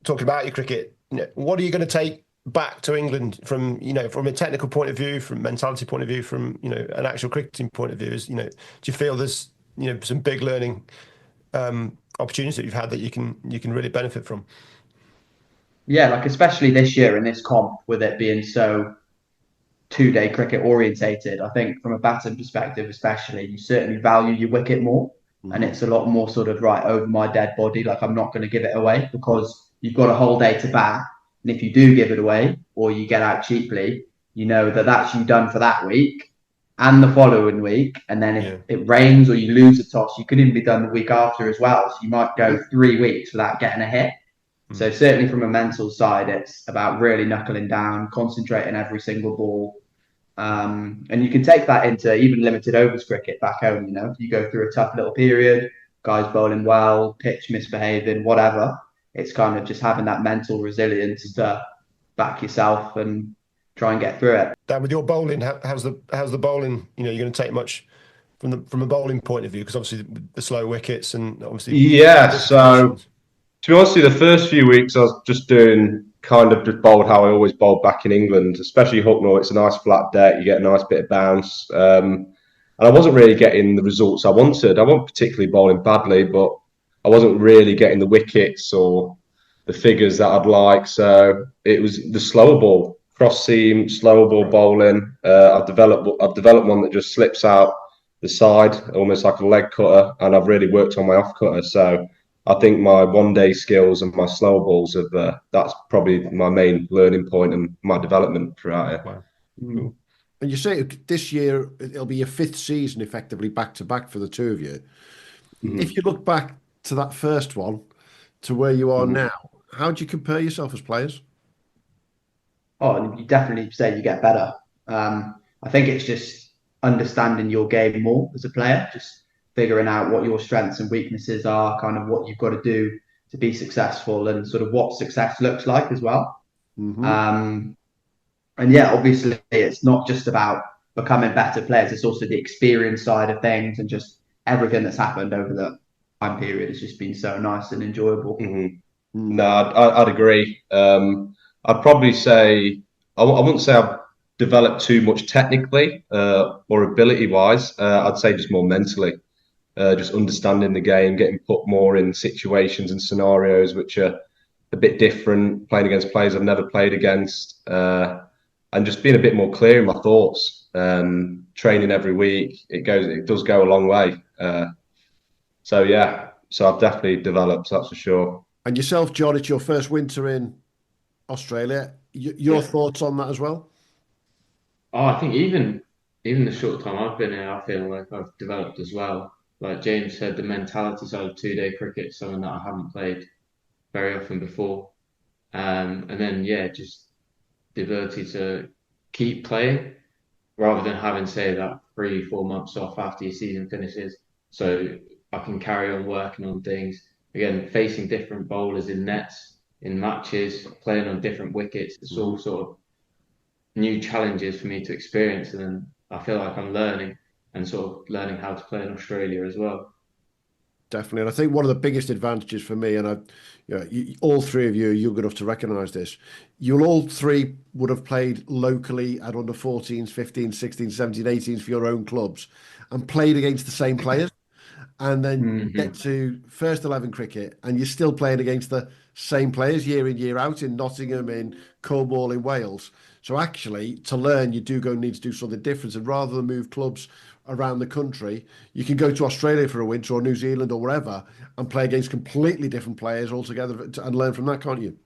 Talking about your cricket, what are you going to take back to England from a technical point of view, from mentality point of view, from an actual cricketing point of view? Do you feel there's some big learning opportunities that you've had that you can really benefit from? Yeah, like especially this year in this comp, with it being so two-day cricket orientated, I think from a batting perspective especially, you certainly value your wicket more. And it's a lot more sort of right over my dead body. Like, I'm not going to give it away, because you've got a whole day to bat. And if you do give it away or you get out cheaply, you know that that's you done for that week and the following week. And then if it rains or you lose a toss, you could even be done the week after as well. So you might go 3 weeks without getting a hit. So certainly from a mental side, it's about really knuckling down, concentrating every single ball. And you can take that into even limited overs cricket back home. If you go through a tough little period, guys bowling well, pitch misbehaving, whatever, it's kind of just having that mental resilience to back yourself and try and get through it. Dan, with your bowling, how's the bowling? You're going to take much from a bowling point of view, because obviously the slow wickets and obviously So to be honest, the first few weeks I was just doing kind of just bowled how I always bowled back in England, especially Hucknall. It's a nice flat deck, you get a nice bit of bounce. And I wasn't really getting the results I wanted. I wasn't particularly bowling badly, but I wasn't really getting the wickets or the figures that I'd like. So it was the slower ball, cross seam, slower ball bowling. I've developed one that just slips out the side, almost like a leg cutter, and I've really worked on my off cutter. So I think my one-day skills and my slower balls that's probably my main learning point and my development throughout it. Wow. Cool. And you say this year it'll be your 5th season effectively back-to-back for the two of you. If you look back to that first one to where you are now, how do you compare yourself as players? Oh, you definitely say you get better. I think it's just understanding your game more as a player, just figuring out what your strengths and weaknesses are, kind of what you've got to do to be successful, and sort of what success looks like as well. And yeah, obviously it's not just about becoming better players, it's also the experience side of things, and just everything that's happened over the time period has just been so nice and enjoyable. No, I'd agree. I'd probably say I wouldn't say I've developed too much technically or ability wise. I'd say just more mentally. Just understanding the game, getting put more in situations and scenarios which are a bit different, playing against players I've never played against, and just being a bit more clear in my thoughts. Training every week, it does go a long way. So I've definitely developed, that's for sure. And yourself, John, it's your first winter in Australia. Your thoughts on that as well? Oh, I think even the short time I've been here, I feel like I've developed as well. Like James said, the mentality side of two-day cricket is something that I haven't played very often before. And then, just the ability to keep playing rather than having, say, that 3-4 months off after your season finishes. So I can carry on working on things. Again, facing different bowlers in nets, in matches, playing on different wickets. It's all sort of new challenges for me to experience. And then I feel like I'm learning and sort of learning how to play in Australia as well. Definitely. And I think one of the biggest advantages for me, and all three of you're good enough to recognise this, you all three would have played locally at under 14s, 15s, 16s, 17s, 18s for your own clubs and played against the same players. And then get to first 11 cricket and you're still playing against the same players year in, year out in Nottingham, in Cornwall, in Wales. So actually, to learn, you do need to do something different. And rather than move clubs around the country, you can go to Australia for a winter or New Zealand or wherever and play against completely different players altogether and learn from that, can't you?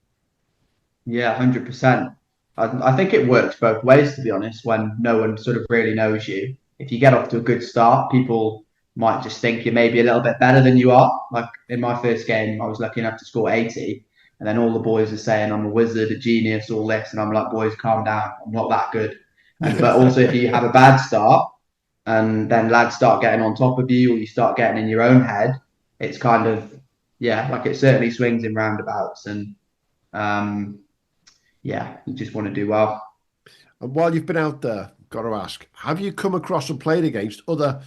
Yeah, 100%. I think it works both ways, to be honest, when no one sort of really knows you. If you get off to a good start, people might just think you're maybe a little bit better than you are. Like in my first game, I was lucky enough to score 80. And then all the boys are saying I'm a wizard, a genius, all this. And I'm like, boys, calm down. I'm not that good. But also if you have a bad start and then lads start getting on top of you or you start getting in your own head, it's kind of, like it certainly swings in roundabouts. And you just want to do well. And while you've been out there got to ask, have you come across and played against other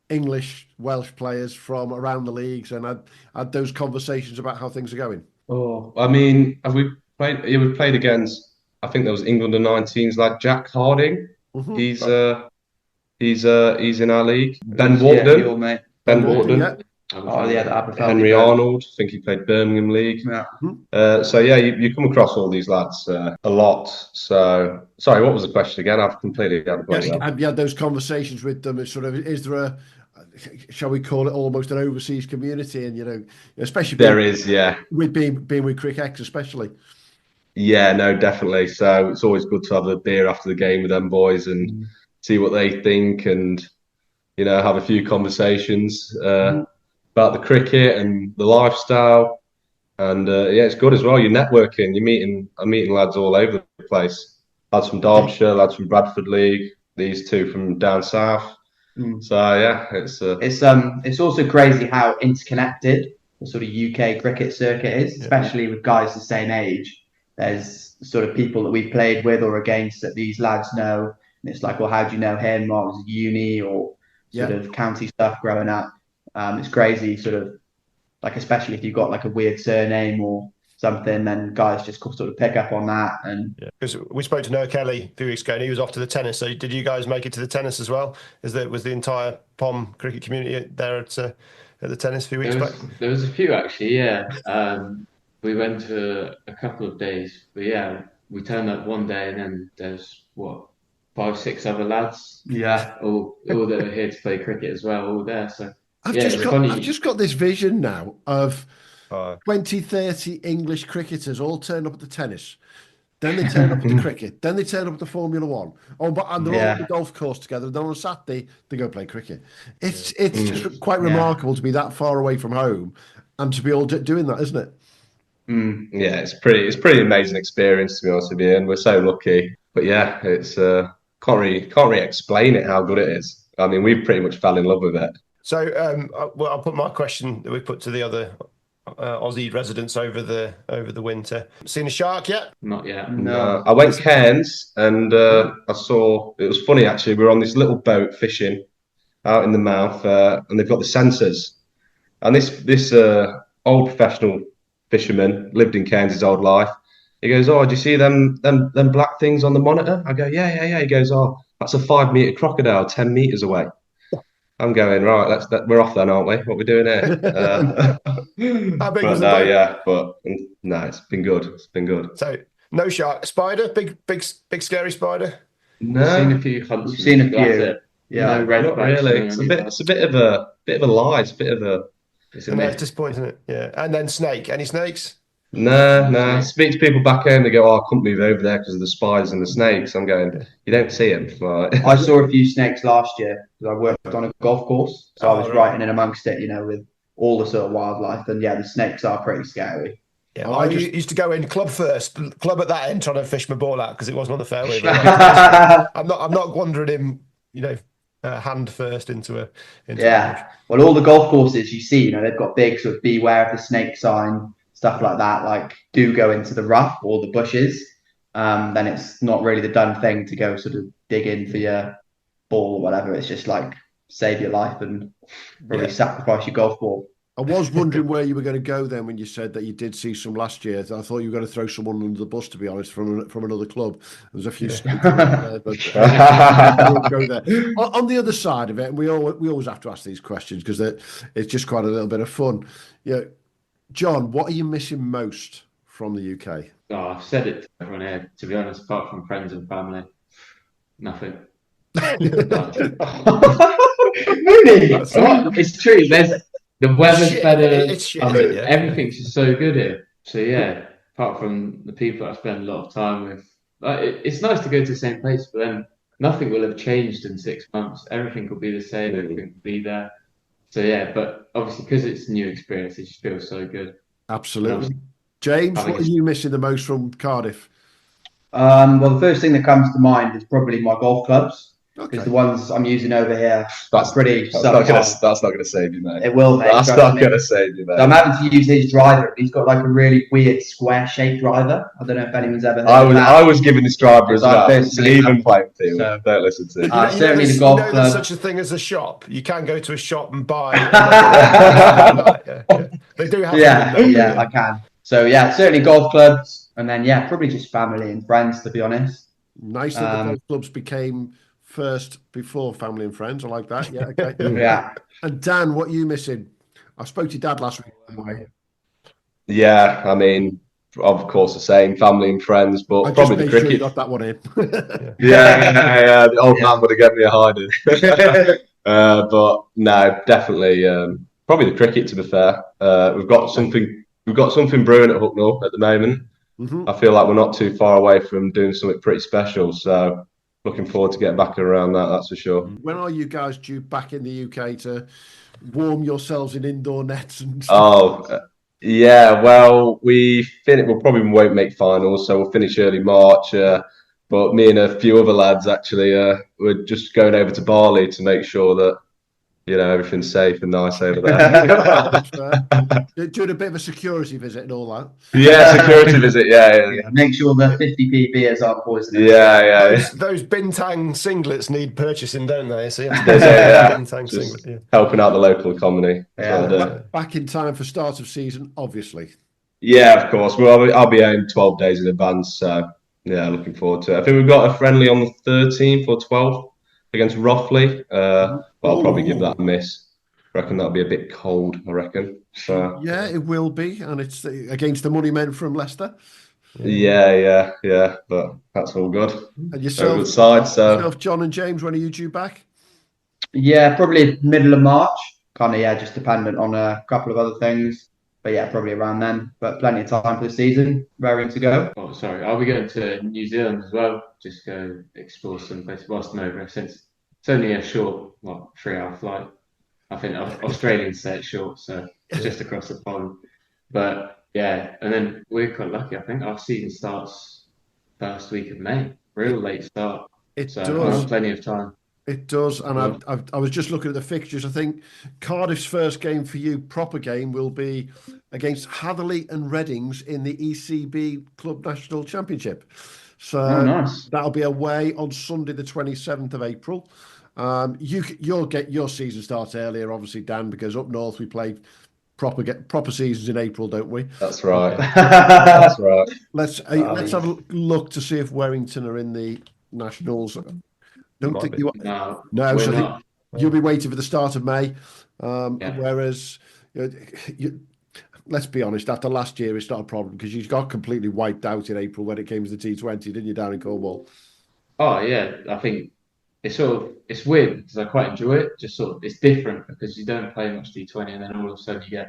English, Welsh players from around the leagues and had those conversations about how things are going? Oh, I mean, have we played? Yeah, we've played against. I think there was England under-19s like Jack Harding. Mm-hmm. He's in our league. Ben Warden. Your mate. Ben Warden. Yeah. Oh yeah, Henry Arnold. I think he played Birmingham League. Yeah. So yeah, you come across all these lads a lot. So sorry, what was the question again? I've completely had a blank. Have you had those conversations with them? Is there a, shall we call it, almost an overseas community? And especially there is, yeah, with being with Cric X, especially. Yeah, no, definitely. So it's always good to have a beer after the game with them boys and see what they think, and have a few conversations about the cricket and the lifestyle. And it's good as well. You're networking. I'm meeting lads all over the place. Lads from Derbyshire, lads from Bradford League. These two from down south. So yeah, it's also crazy how interconnected the sort of UK cricket circuit is, especially with guys the same age. There's sort of people that we've played with or against that these lads know, and it's like, well, how do you know him? Or was it uni or sort of county stuff growing up? It's crazy, sort of like, especially if you've got like a weird surname or something, then guys just sort of pick up on that. And because we spoke to Noah Kelly a few weeks ago, and he was off to the tennis. So did you guys make it to the tennis as well? Was the entire POM cricket community there at the tennis a few weeks back? There was a few actually, yeah. We went to a couple of days, but yeah, we turned up one day and then there's 5, 6 other lads. Yeah, all that are here to play cricket as well, all there. So I've just got this vision now of 20, 30 English cricketers all turn up at the tennis. Then they turn up at the cricket. Then they turn up at the Formula One. And they're all on the golf course together. Then on a Saturday, they go play cricket. It's just quite remarkable to be that far away from home and to be all doing that, isn't it? Yeah, it's pretty amazing experience, to be honest with you, and we're so lucky. But yeah, it's can't really explain it how good it is. I mean, we pretty much fell in love with it. So, I'll put my question that we put to the other Aussie residents over the winter. Seen a shark yet? Not yet. No. I went Cairns and I saw. It was funny actually. We were on this little boat fishing out in the mouth, and they've got the sensors. And this old professional fisherman lived in Cairns his old life. He goes, "Oh, do you see them black things on the monitor?" I go, "Yeah." He goes, "Oh, that's a 5-meter crocodile 10 meters away." I'm going, right, we're off then, aren't we? What are we doing here? How big was the boat? Yeah, but no, it's been good. It's been good. So no shark, spider, big scary spider. No, I've seen a few hunts. We've seen a few. Yeah, no red not really. It's a bit of a lie. It's a bit of a. It's disappointing, isn't it? Yeah, and then snake. Any snakes? No. Speak to people back home. They go, "Oh, I couldn't move over there because of the spiders and the snakes." I'm going, "You don't see them." Like... I saw a few snakes last year because I worked on a golf course, so I was right in amongst it, with all the sort of wildlife. And yeah, the snakes are pretty scary. Yeah, I used to go in club first, club at that end, trying to fish my ball out because it wasn't on the fairway. I'm not wandering in, hand first into Well, all the golf courses you see, they've got big sort of beware of the snake sign, stuff like that. Like, do go into the rough or the bushes. Then it's not really the done thing to go sort of dig in for your ball or whatever. It's just like save your life and really sacrifice your golf ball. I was wondering where you were going to go then when you said that you did see some last year. I thought you were going to throw someone under the bus, to be honest, from another club. There's a few there, but go there. On the other side of it, and we always have to ask these questions because it's just quite a little bit of fun. John, what are you missing most from the UK? Oh, I've said it to everyone here, to be honest, apart from friends and family. Nothing. It's true. The weather's better. Everything's just so good here. So yeah, apart from the people I spend a lot of time with, it's nice to go to the same place, but then nothing will have changed in 6 months. Everything will be the same. Everything will be there. So yeah, but obviously because it's a new experience, it just feels so good. Absolutely. James, what are you missing the most from Cardiff? Well, the first thing that comes to mind is probably my golf clubs. Because the ones I'm using over here that's are pretty. That's not going to save you, mate. It will, mate. That's not going to save you, mate. So I'm having to use his driver. He's got like a really weird square-shaped driver. I don't know if anyone's ever heard of that. I was given this driver as well. It's an even playing field. So, don't listen to it. Certainly the golf club. There's such a thing as a shop. You can go to a shop and buy. They do have. Yeah, I can. So certainly golf clubs, and then probably just family and friends. To be honest, nice that the golf clubs became first before family and friends. I like that. Yeah, okay. Yeah. And Dan, what are you missing? I spoke to your dad last week, by the way. Yeah, I mean, of course, the same family and friends, but probably the cricket. Sure you got that one in. yeah. The old man would have given me a hiding. But no, definitely, probably the cricket. To be fair, we've got something brewing at Hucknall at the moment. Mm-hmm. I feel like we're not too far away from doing something pretty special. So. Looking forward to getting back around that's for sure. When are you guys due back in the UK to warm yourselves in indoor nets and stuff? Well, we probably won't make finals, so we'll finish early March. But me and a few other lads actually, we're just going over to Bali to make sure that everything's safe and nice over there. Doing a bit of a security visit and all that. Yeah, security visit. Yeah. Make sure the 50p beers aren't poisonous. Yeah. Those Bintang singlets need purchasing, don't they? So Bintang singlet, helping out the local economy. Yeah. Back in time for start of season, obviously. Yeah, of course. Well, I'll be home 12 days in advance. So yeah, looking forward to it. I think we've got a friendly on the 13th or 12th. Against Rothley, but I'll probably give that a miss. I reckon that'll be a bit cold, I reckon. So, yeah, it will be, and it's against the money men from Leicester. Yeah, but that's all good. And yourself, good side, so. John and James, when are you due back? Yeah, probably middle of March. Kind of, just dependent on a couple of other things. But yeah, probably around then. But plenty of time for the season. Raring to go. Oh, sorry. I'll be going to New Zealand as well. Just go explore some places whilst I'm over. Since it's only a short, 3-hour flight. I think Australians say it's short, so it's just across the pond. But yeah, and then we're quite lucky. I think our season starts first week of May. Real late start. It does. Plenty of time. It does, and I was just looking at the fixtures. I think Cardiff's first game for you, proper game, will be against Hatherley and Readings in the ECB Club National Championship. So nice. That'll be away on Sunday, the 27th of April. You'll get your season starts earlier, obviously, Dan, because up north we play proper seasons in April, don't we? That's right. That's right. Let's have a look to see if Werrington are in the Nationals. Don't think you are. No, so you'll be waiting for the start of May. Whereas, let's be honest, after last year, it's not a problem because you got completely wiped out in April when it came to the T20, didn't you, down in Cornwall? Oh, yeah. I think it's weird because I quite enjoy it. Just it's different because you don't play much T20 and then all of a sudden you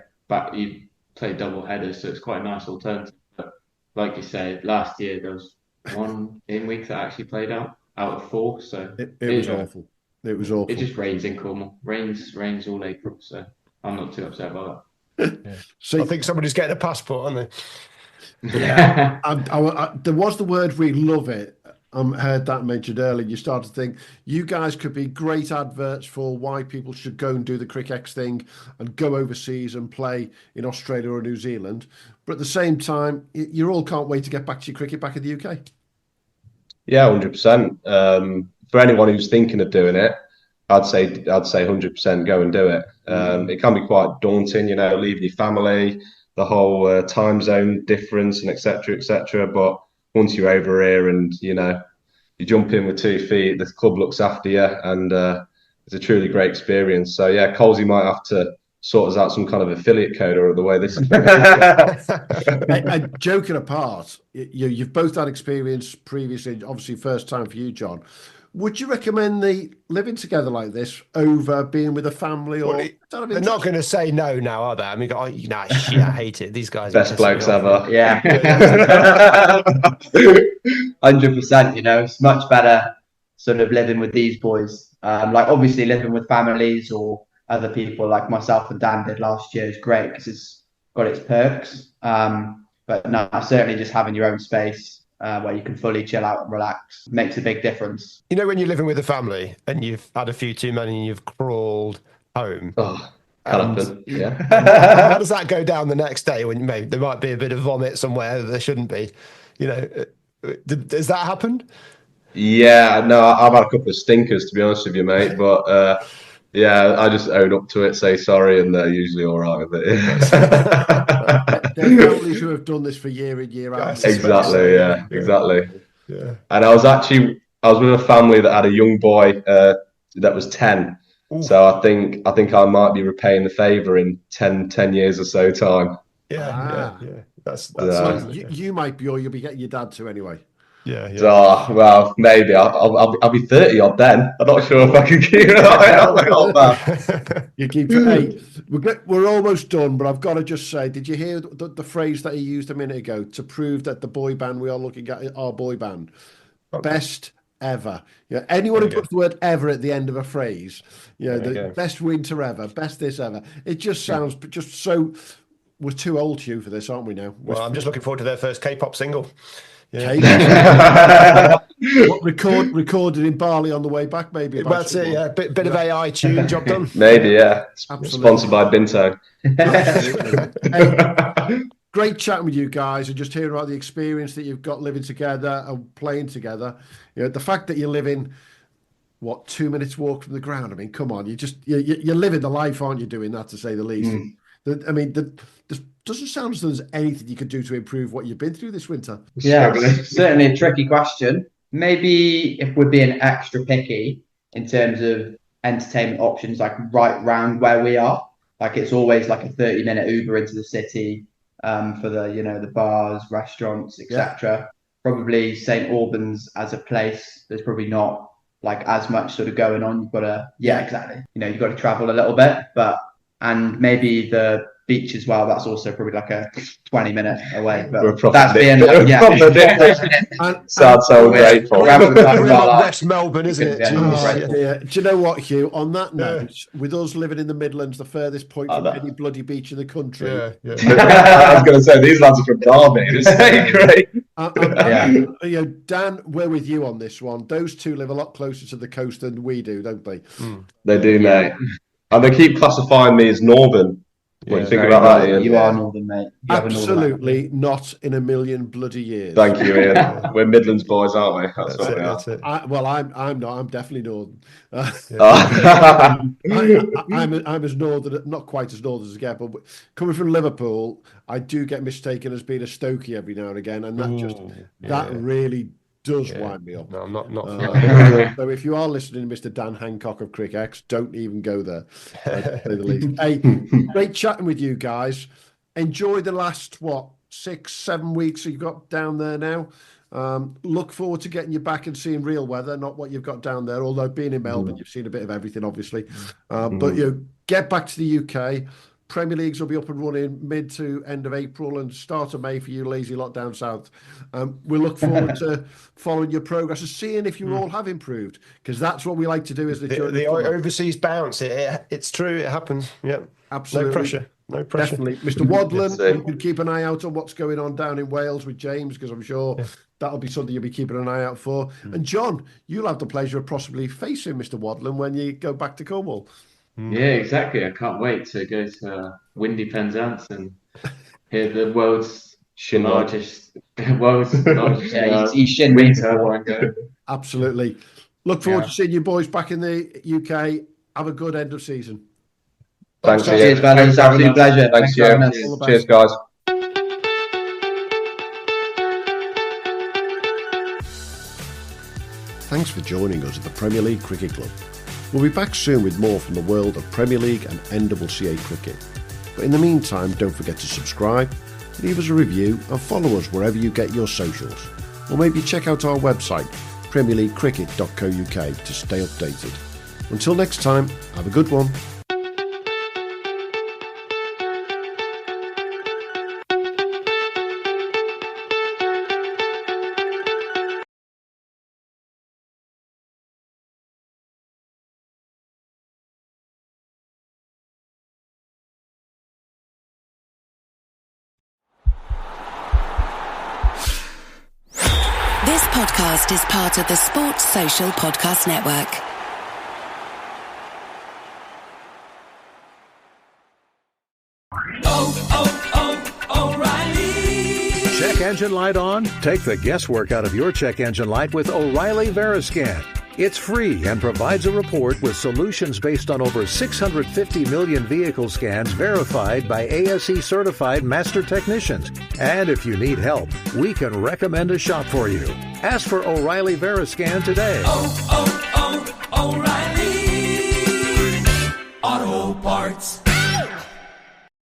play double headers. So it's quite a nice alternative. But like you said, last year there was one game week that I actually played out of 4, so it was awful. It was awful. It just rains in Cornwall. Rains all April, so I'm not too upset about that. So I think somebody's getting a passport, aren't they? Yeah. There was the word "we love it." Heard that mentioned earlier. You started to think you guys could be great adverts for why people should go and do the Cric X thing and go overseas and play in Australia or New Zealand. But at the same time, you all can't wait to get back to your cricket back in the UK. Yeah, 100%. For anyone who's thinking of doing it, I'd say 100% go and do it. It can be quite daunting, leaving your family, the whole time zone difference, and etc. But once you're over here and you jump in with 2 feet, the club looks after you, and it's a truly great experience. So yeah, Colsey might have to sort us out some kind of affiliate code or the way this is. And joking apart, you've both had experience previously, obviously first time for you, John. Would you recommend the living together like this over being with a family? Or they're not going to say no now, are they? I mean, shit, I hate it. These guys best blokes ever. Yeah, 100%. It's much better sort of living with these boys. Like obviously living with families or other people like myself and Dan did last year is great because it's got its perks. But no, certainly just having your own space where you can fully chill out and relax. Makes a big difference. You know, when you're living with a family and you've had a few too many and you've crawled home. Oh, can happen. Yeah. How does that go down the next day when maybe there might be a bit of vomit somewhere that there shouldn't be? You know, does that happen? Yeah, no, I've had a couple of stinkers, to be honest with you, mate. But yeah, I just own up to it, say sorry, and they're usually all right with it. There's families who have done this for year in, year out. Exactly, yeah, exactly. Yeah. And I was with a family that had a young boy that was 10. Ooh. So I think I might be repaying the favour in 10 years or so time. Yeah. That's you might be, or you'll be getting your dad to anyway. Yeah. Oh, well, maybe I'll be 30 odd then. I'm not sure if I can keep it up. You keep it. Hey, we're almost done, but I've got to just say, did you hear the phrase that he used a minute ago to prove that the boy band we are looking at, our boy band, best ever? Anyone who puts the word ever at the end of a phrase, the best winter ever, best this ever. It just sounds just so. We're too old, Hugh, for this, aren't we now? Well, I'm just looking forward to their first K-pop single. Yeah. Recorded in Bali on the way back, maybe. That's it, yeah. Bit of AI tune, job done. Maybe, yeah. Absolutely. Sponsored by Binto. Hey, great chatting with you guys and just hearing about the experience that you've got living together and playing together. The fact that you're living 2 minutes walk from the ground. I mean, come on, you're living the life, aren't you? Doing that, to say the least. I mean, doesn't sound as though there's anything you could do to improve what you've been through this winter. Yeah, certainly a tricky question. Maybe if we're being extra picky in terms of entertainment options, like right round where we are, like it's always like a 30-minute Uber into the city for the bars, restaurants, etc. Yeah. Probably St. Albans as a place, there's probably not like as much sort of going on. You've got to, exactly. You've got to travel a little bit, and maybe the beach as well. That's also probably like a 20-minute away. But that's being so grateful. West Melbourne, isn't it? Do you know what, Hugh? On that note, with us living in the Midlands, the furthest point from any bloody beach in the country. I was going to say these lads are from Derby. It's great. Dan, we're with you on this one. Those two live a lot closer to the coast than we do, don't they? They do, mate. And they keep classifying me as northern. What do you think about that, Ian? You are northern, mate. Absolutely not in a million bloody years. Thank you, Ian. We're Midlands boys, aren't we? That's it. I'm not. I'm definitely northern. I'm as northern, not quite as northern as I get, but coming from Liverpool, I do get mistaken as being a Stokey every now and again, and that really does wind me up. No, I'm not. So if you are listening, Mr. Dan Hancock of Cric X, don't even go there. To say the least. Hey, great chatting with you guys. Enjoy the last 6-7 weeks you've got down there now. Look forward to getting you back and seeing real weather, not what you've got down there. Although being in Melbourne, you've seen a bit of everything, obviously. But get back to the UK. Premier Leagues will be up and running mid to end of April and start of May for you lazy lot down south. We look forward to following your progress and seeing if you all have improved, because that's what we like to do. Is the overseas bounce? It's true. It happens. Yeah, absolutely. No pressure. Definitely, Mr. Wadland. You can keep an eye out on what's going on down in Wales with James, because I'm sure that'll be something you'll be keeping an eye out for. And John, you'll have the pleasure of possibly facing Mr. Wadland when you go back to Cornwall. Yeah, exactly. I can't wait to go to windy Penzance and hear the world's largest wind turbine go. Absolutely. Look forward to seeing you boys back in the UK. Have a good end of season. Thanks. Cheers, fellas. Absolute pleasure. Thanks, Cheers, guys. Thanks for joining us at the Premier League Cricket Club. We'll be back soon with more from the world of Premier League and NWCA cricket. But in the meantime, don't forget to subscribe, leave us a review and follow us wherever you get your socials. Or maybe check out our website, premierleaguecricket.co.uk, to stay updated. Until next time, have a good one. podcast is part of the Sports Social Podcast Network. O'Reilly. Check engine light on? Take the guesswork out of your check engine light with O'Reilly Veriscan. It's free and provides a report with solutions based on over 650 million vehicle scans verified by ASE certified master technicians. And if you need help, we can recommend a shop for you. Ask for O'Reilly Veriscan today. O'Reilly Auto Parts.